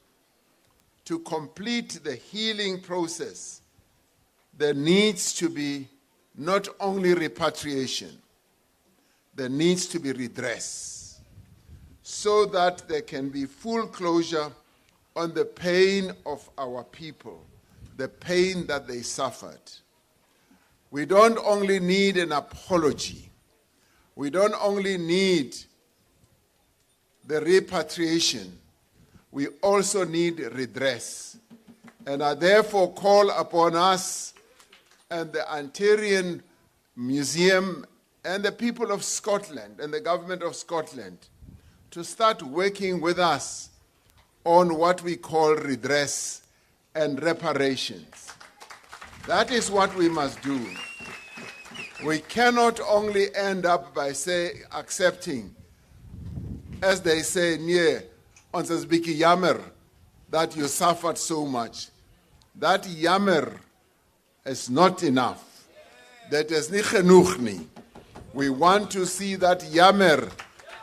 to complete the healing process, there needs to be not only repatriation, there needs to be redress, so that there can be full closure on the pain of our people, the pain that they suffered. We don't only need an apology. We don't only need the repatriation. We also need redress. And I therefore call upon us and the Ontario Museum and the people of Scotland and the government of Scotland to start working with us on what we call redress and reparations. That is what we must do. We cannot only end up by accepting, as they say, near ons is bietjie jammer that you suffered so much. That jammer is not enough. That is nie genoeg nie. We want to see that jammer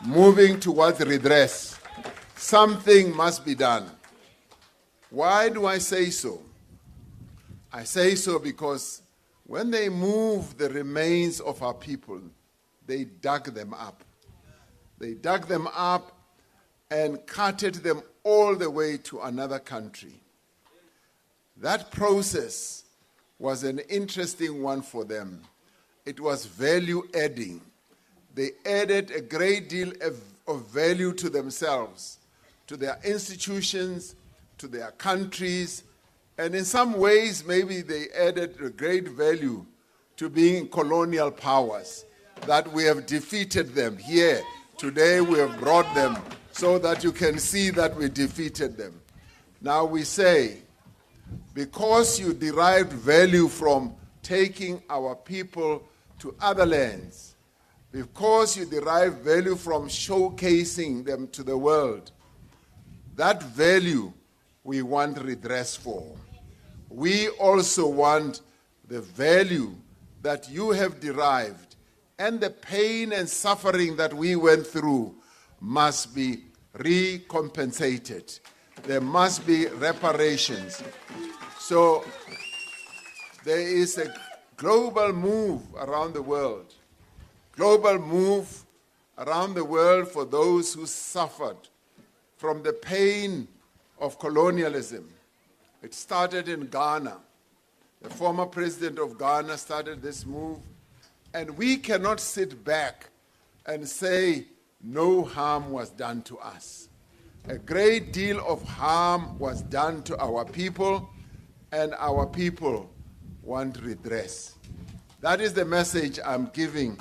moving towards redress. Something must be done. Why do I say so? I say so because when they moved the remains of our people, they dug them up. They dug them up and carted them all the way to another country. That process was an interesting one for them. It was value adding. They added a great deal of value to themselves, to their institutions, to their countries, and in some ways maybe they added a great value to being colonial powers, that we have defeated them. Here, today we have brought them so that you can see that we defeated them. Now we say, because you derived value from taking our people to other lands, because you derive value from showcasing them to the world, that value we want redress for. We also want the value that you have derived and the pain and suffering that we went through must be recompensated. There must be reparations. So there is a global move around the world. Global move around the world for those who suffered from the pain of colonialism. It started in Ghana. The former president of Ghana started this move. And we cannot sit back and say no harm was done to us. A great deal of harm was done to our people, and our people want redress. That is the message I'm giving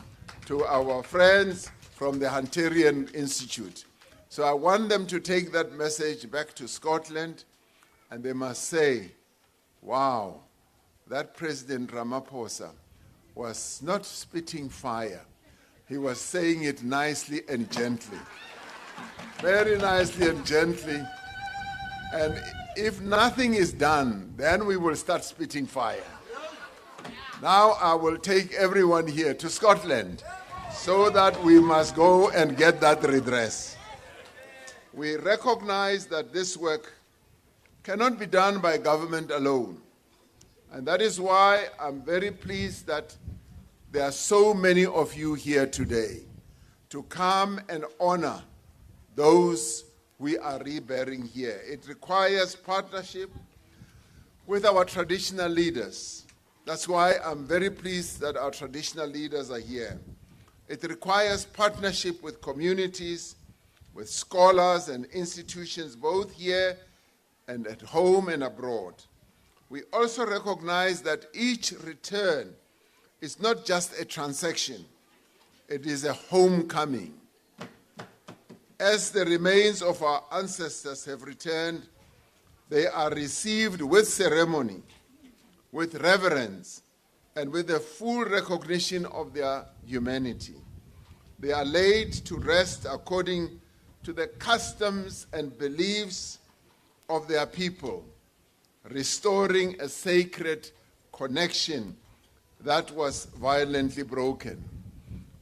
to our friends from the Hunterian Institute. So I want them to take that message back to Scotland, and they must say, wow, that President Ramaphosa was not spitting fire. He was saying it nicely and gently. Very nicely and gently. And if nothing is done, then we will start spitting fire. Now I will take everyone here to Scotland so that we must go and get that redress. We recognize that this work cannot be done by government alone. And that is why I'm very pleased that there are so many of you here today to come and honor those we are reburying here. It requires partnership with our traditional leaders. That's why I'm very pleased that our traditional leaders are here. It requires partnership with communities, with scholars and institutions, both here and at home and abroad. We also recognize that each return is not just a transaction, it is a homecoming. As the remains of our ancestors have returned, they are received with ceremony, with reverence, and with the full recognition of their humanity. They are laid to rest according to the customs and beliefs of their people, restoring a sacred connection that was violently broken.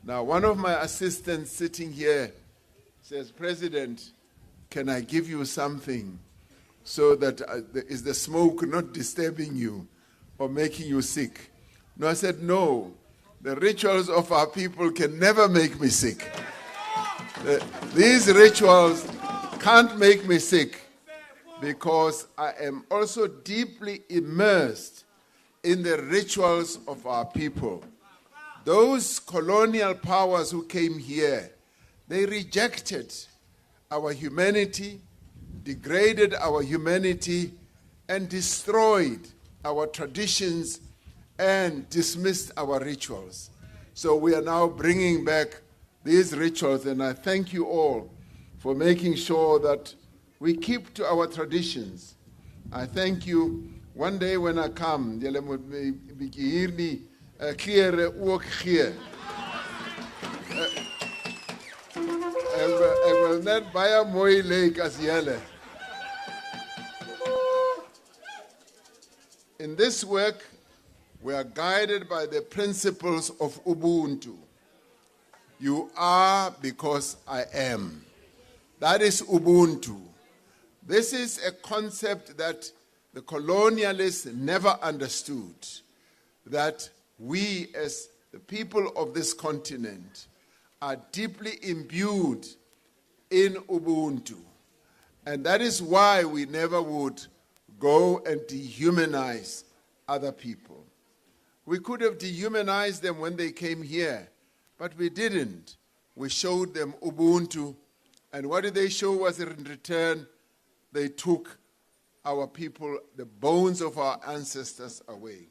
Now, one of my assistants sitting here says, President, can I give you something so that is the smoke not disturbing you or making you sick? No, I said, no. The rituals of our people can never make me sick. These rituals can't make me sick because I am also deeply immersed in the rituals of our people. Those colonial powers who came here, they rejected our humanity, degraded our humanity, and destroyed our traditions and dismissed our rituals. So we are now bringing back these rituals, and I thank you all for making sure that we keep to our traditions. I thank you. One day when I come, julle moet my bietjie hierdie klere ook gee. Ek wil net baie mooi lyk as julle. In this work, we are guided by the principles of Ubuntu. You are because I am. That is Ubuntu. This is a concept that the colonialists never understood, that we as the people of this continent are deeply imbued in Ubuntu. And that is why we never would go and dehumanize other people. We could have dehumanized them when they came here, but we didn't. We showed them Ubuntu, and what did they show us in return? They took our people, the bones of our ancestors, away.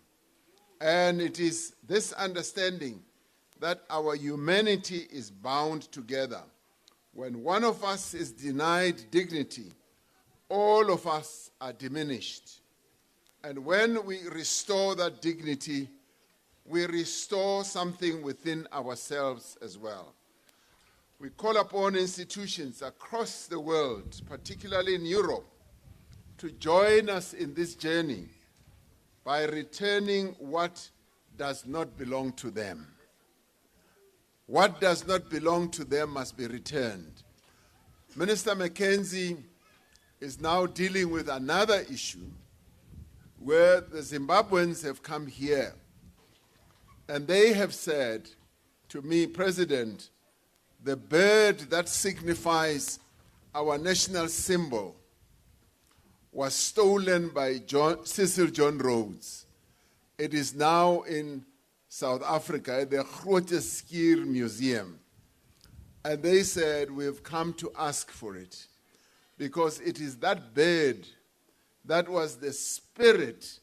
And it is this understanding that our humanity is bound together. When one of us is denied dignity, all of us are diminished. And when we restore that dignity, we restore something within ourselves as well. We call upon institutions across the world, particularly in Europe, to join us in this journey by returning what does not belong to them. What does not belong to them must be returned. Minister Mackenzie is now dealing with another issue where the Zimbabweans have come here and they have said to me, President, the bird that signifies our national symbol was stolen by Cecil John Rhodes. It is now in South Africa at the Khoi Museum. And they said, we've come to ask for it because it is that bird that was the spirit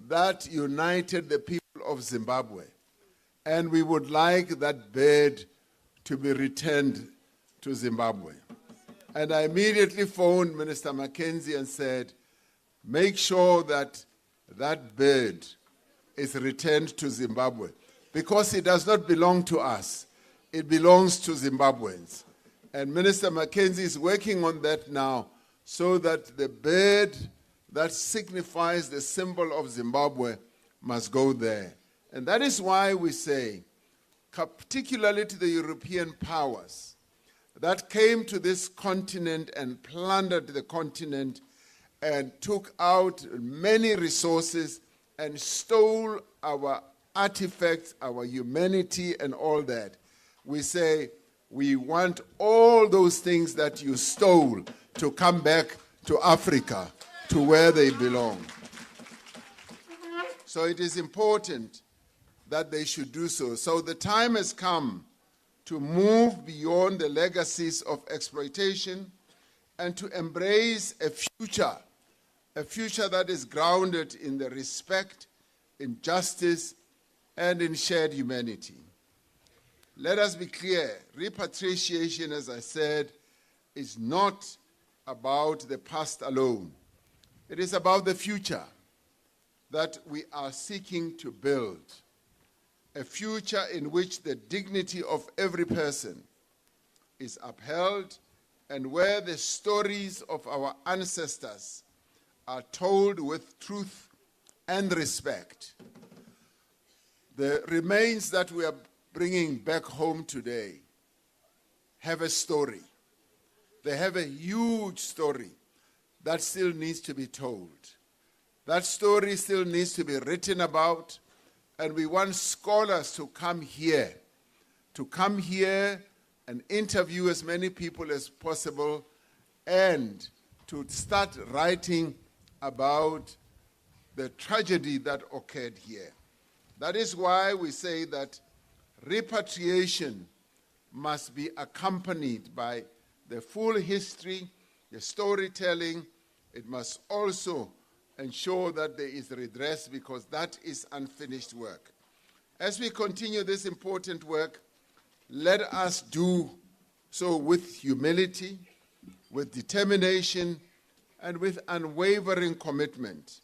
that united the people of Zimbabwe. And we would like that bird to be returned to Zimbabwe. And I immediately phoned Minister Mackenzie and said, make sure that that bird is returned to Zimbabwe because it does not belong to us. It belongs to Zimbabweans. And Minister Mackenzie is working on that now so that the bird that signifies the symbol of Zimbabwe must go there. And that is why we say, particularly to the European powers that came to this continent and plundered the continent and took out many resources and stole our artifacts, our humanity, and all that. We say, we want all those things that you stole to come back to Africa, to where they belong. So it is important that they should do so. So the time has come to move beyond the legacies of exploitation and to embrace a future that is grounded in the respect, in justice, and in shared humanity. Let us be clear, repatriation, as I said, is not about the past alone. It is about the future that we are seeking to build. A future in which the dignity of every person is upheld and where the stories of our ancestors are told with truth and respect. The remains that we are bringing back home today have a story. They have a huge story that still needs to be told. That story still needs to be written about, and we want scholars to come here and interview as many people as possible and to start writing about the tragedy that occurred here. That is why we say that repatriation must be accompanied by the full history, the storytelling. It must also ensure that there is redress, because that is unfinished work. As we continue this important work, let us do so with humility, with determination, and with unwavering commitment.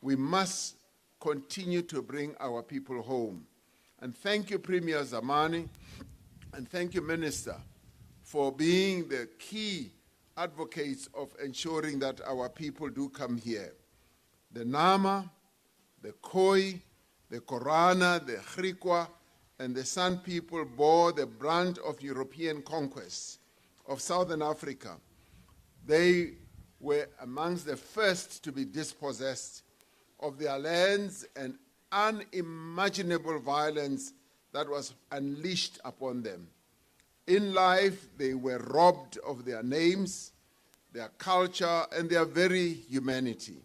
We must continue to bring our people home. And thank you, Premier Zamani, and thank you, Minister, for being the key advocates of ensuring that our people do come here. The Nama, the Khoi, the Korana, the Griqua, and the San people bore the brunt of European conquest of Southern Africa. They were amongst the first to be dispossessed of their lands, and unimaginable violence that was unleashed upon them. In life, they were robbed of their names, their culture, and their very humanity.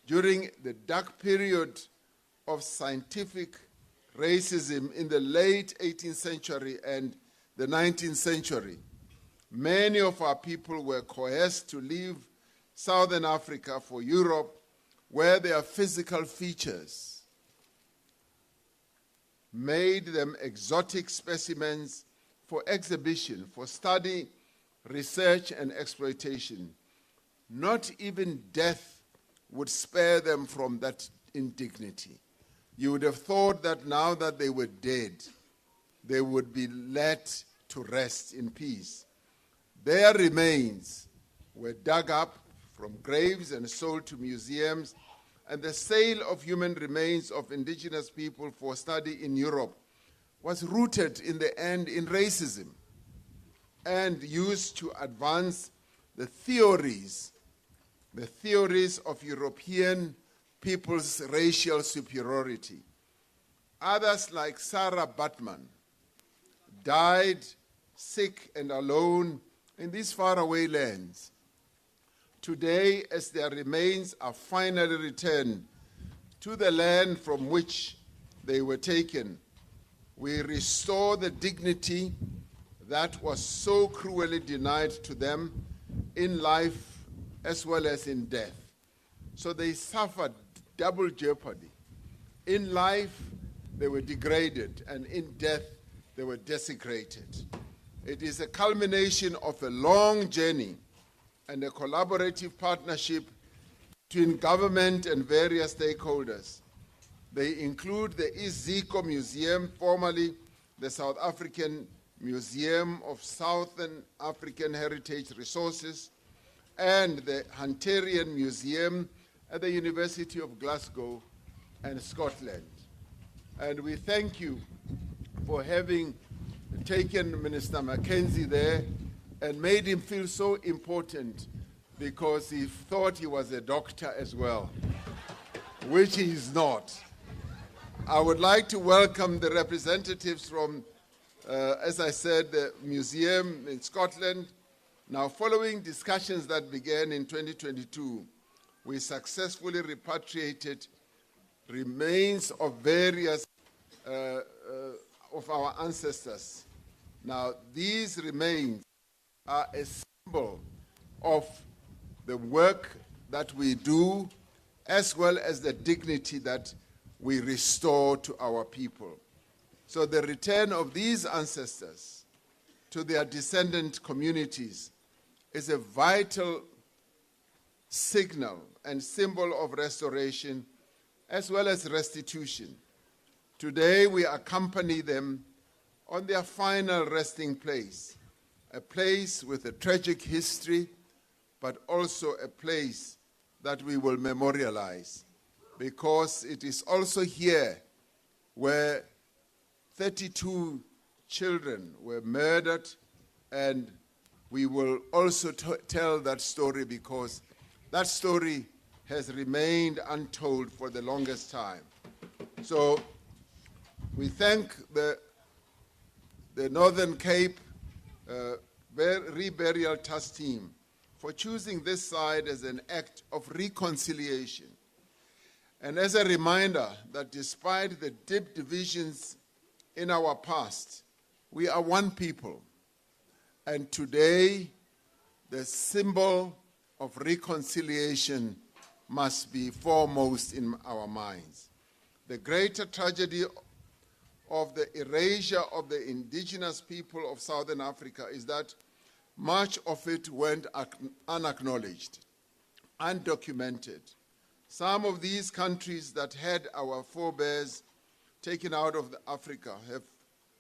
During the dark period of scientific racism in the late 18th century and the 19th century, many of our people were coerced to leave Southern Africa for Europe, where their physical features made them exotic specimens for exhibition, for study, research, and exploitation. Not even death would spare them from that indignity. You would have thought that now that they were dead, they would be let to rest in peace. Their remains were dug up from graves and sold to museums, and the sale of human remains of indigenous people for study in Europe was rooted in the end in racism and used to advance the theories of European people's racial superiority. Others, like Sarah Batman, died sick and alone in these faraway lands. Today, as their remains are finally returned to the land from which they were taken, we restore the dignity that was so cruelly denied to them in life as well as in death. So they suffered double jeopardy. In life, they were degraded, and in death, they were desecrated. It is a culmination of a long journey and a collaborative partnership between government and various stakeholders. They include the Iziko Museum, formerly the South African Museum of Southern African Heritage Resources, and the Hunterian Museum at the University of Glasgow and Scotland. And we thank you for having taken Minister Mackenzie there and made him feel so important, because he thought he was a doctor as well, which he is not. I would like to welcome the representatives from, as I said, the museum in Scotland. Now, following discussions that began in 2022, we successfully repatriated remains of various of our ancestors. Now, these remains are a symbol of the work that we do, as well as the dignity that we restore to our people. So the return of these ancestors to their descendant communities is a vital signal and symbol of restoration as well as restitution. Today we accompany them on their final resting place, a place with a tragic history, but also a place that we will memorialize, because it is also here where 32 children were murdered and we will also tell that story, because that story has remained untold for the longest time. So we thank the Northern Cape Reburial Trust team for choosing this site as an act of reconciliation. And as a reminder that despite the deep divisions in our past, we are one people. And today, the symbol of reconciliation must be foremost in our minds. The greater tragedy of the erasure of the indigenous people of Southern Africa is that much of it went unacknowledged, undocumented. Some of these countries that had our forebears taken out of Africa have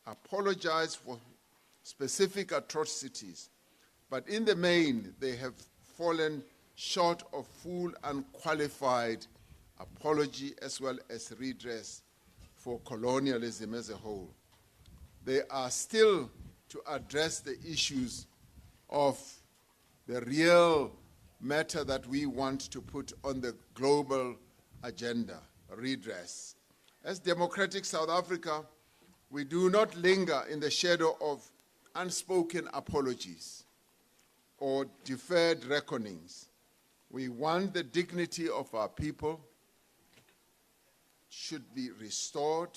apologized for specific atrocities, but in the main, they have fallen short of full unqualified apology as well as redress for colonialism as a whole. They are still to address the issues of the real matter that we want to put on the global agenda, redress. As democratic South Africa, we do not linger in the shadow of unspoken apologies or deferred reckonings. We want the dignity of our people should be restored.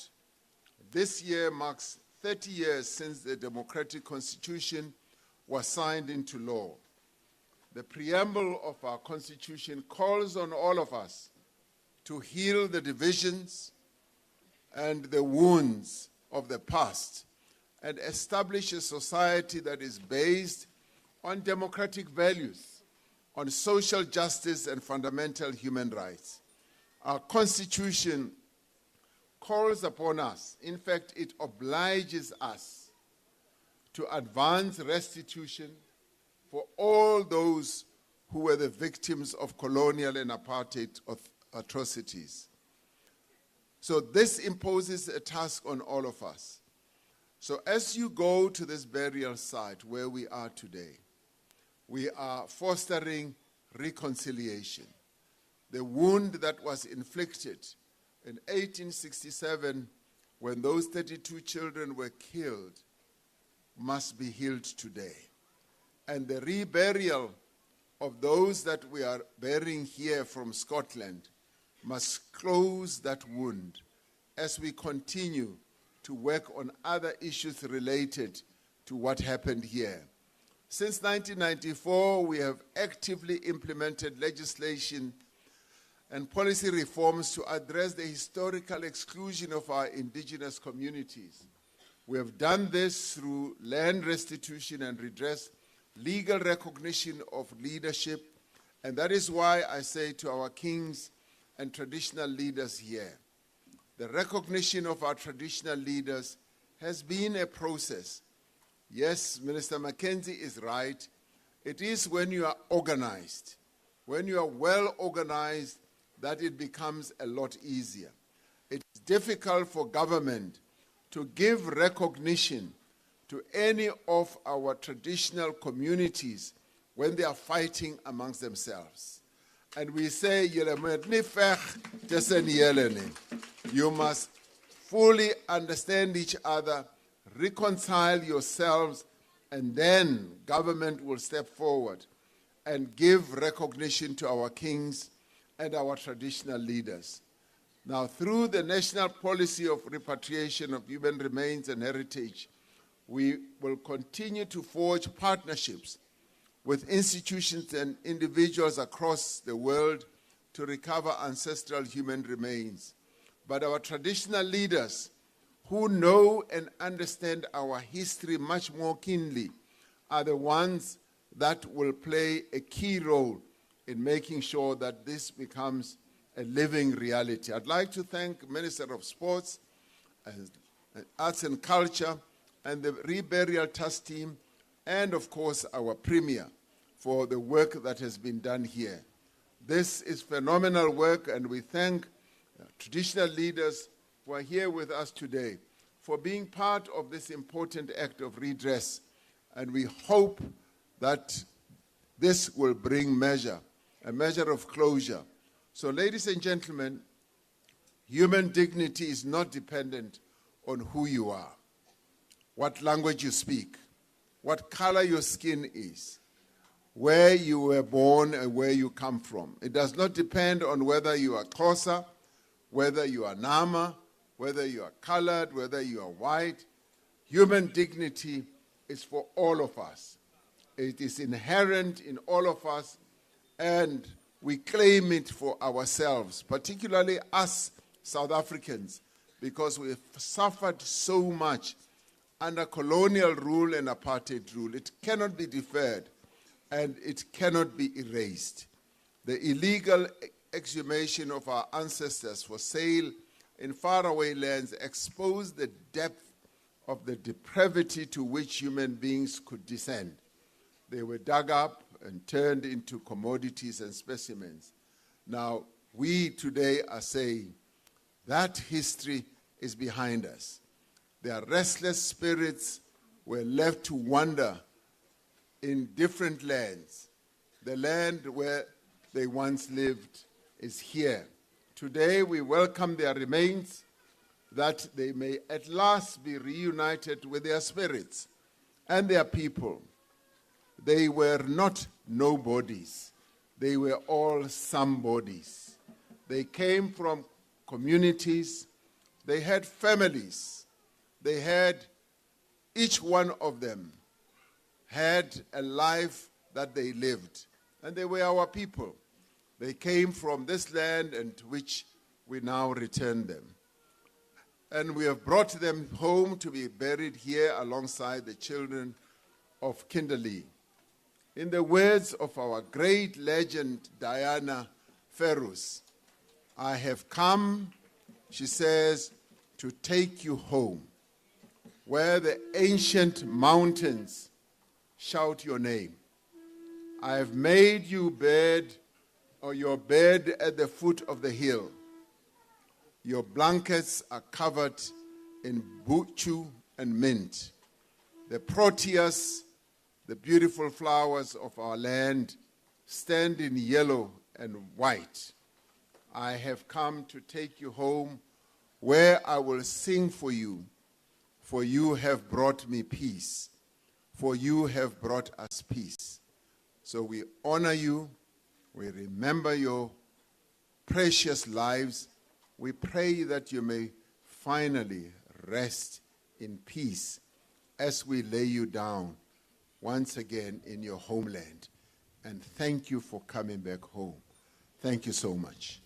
This year marks 30 years since the democratic constitution was signed into law. The preamble of our constitution calls on all of us to heal the divisions and the wounds of the past and establish a society that is based on democratic values, on social justice and fundamental human rights. Our constitution calls upon us, in fact, it obliges us to advance restitution for all those who were the victims of colonial and apartheid atrocities. So this imposes a task on all of us. So as you go to this burial site where we are today, we are fostering reconciliation. The wound that was inflicted in 1867 when those 32 children were killed must be healed today. And the reburial of those that we are burying here from Scotland must close that wound as we continue to work on other issues related to what happened here. Since 1994, we have actively implemented legislation and policy reforms to address the historical exclusion of our indigenous communities. We have done this through land restitution and redress, legal recognition of leadership, and that is why I say to our kings and traditional leaders here, the recognition of our traditional leaders has been a process. Yes, Minister Mackenzie is right. It is when you are organized, when you are well organized, that it becomes a lot easier. It's difficult for government to give recognition to any of our traditional communities when they are fighting amongst themselves. And we say, you must fully understand each other, reconcile yourselves, and then government will step forward and give recognition to our kings and our traditional leaders. Now, through the national policy of repatriation of human remains and heritage, we will continue to forge partnerships with institutions and individuals across the world to recover ancestral human remains. But our traditional leaders, who know and understand our history much more keenly, are the ones that will play a key role in making sure that this becomes a living reality. I'd like to thank Minister of Sports, and Arts and Culture, and the Reburial Trust team, and of course our Premier, for the work that has been done here. This is phenomenal work, and we thank traditional leaders who are here with us today for being part of this important act of redress. And we hope that this will bring a measure of closure. So, ladies and gentlemen, human dignity is not dependent on who you are, what language you speak, what color your skin is, where you were born and where you come from. It does not depend on whether you are Xhosa, whether you are Nama, whether you are colored, whether you are white. Human dignity is for all of us. It is inherent in all of us, and we claim it for ourselves, particularly us South Africans, because we've suffered so much under colonial rule and apartheid rule. It cannot be deferred, and it cannot be erased. The illegal exhumation of our ancestors for sale in faraway lands exposed the depth of the depravity to which human beings could descend. They were dug up and turned into commodities and specimens. Now, we today are saying that history is behind us. Their restless spirits were left to wander in different lands. The land where they once lived is here. Today, we welcome their remains, that they may at last be reunited with their spirits and their people. They were not nobodies. They were all somebodies. They came from communities. They had families. They had, each one of them had a life that they lived. And they were our people. They came from this land and to which we now return them. And we have brought them home to be buried here alongside the children of Kinderlee. In the words of our great legend, Diana Ferrus, I have come, she says, to take you home, where the ancient mountains shout your name. I have made you bed, or your bed at the foot of the hill. Your blankets are covered in buchu and mint. The proteas, the beautiful flowers of our land, stand in yellow and white. I have come to take you home, where I will sing for you have brought me peace, for you have brought us peace. So we honor you, we remember your precious lives. We pray that you may finally rest in peace as we lay you down once again in your homeland. And thank you for coming back home. Thank you so much.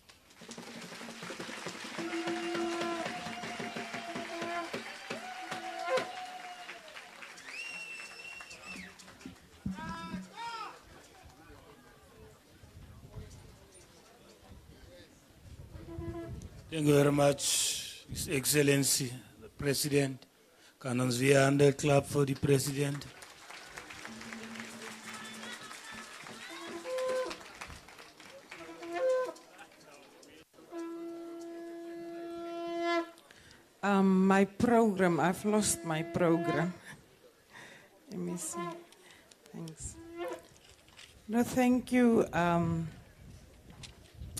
Thank you very much, His Excellency, the President. Kan ons weer hande klap voor die President. My program, I've lost my program. Let me see. Thanks. No, thank you,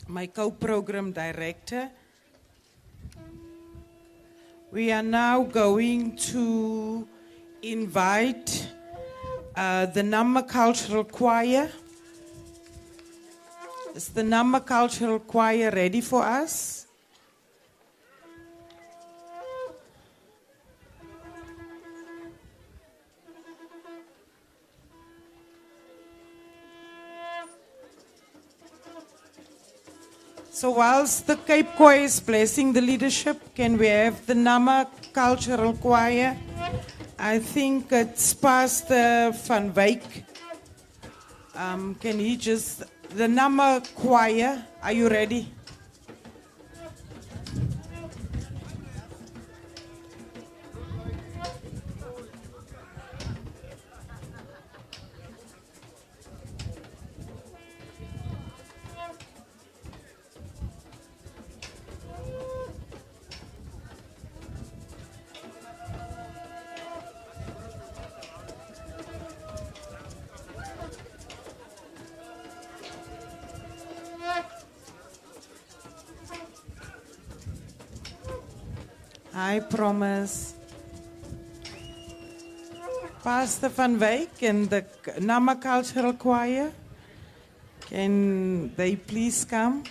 my co-program director. We are now going to invite the Nama Cultural Choir. Is the Nama Cultural Choir ready for us? So whilst the Cape Khoi is blessing the leadership, can we have the Nama Cultural Choir? I think it's Pastor Van Wyk. Can he just, the Nama Choir, are you ready? I promise. Pastor Van Wyk and the Namaqualand choir, can they please come?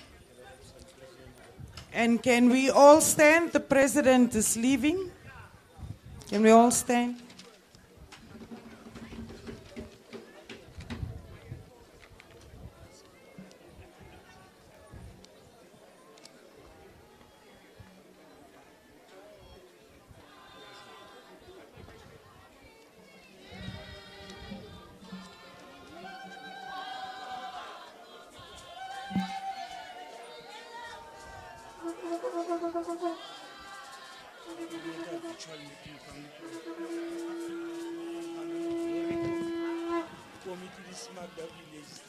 And can we all stand? The president is leaving. Can we all stand? Committee is smart, that village.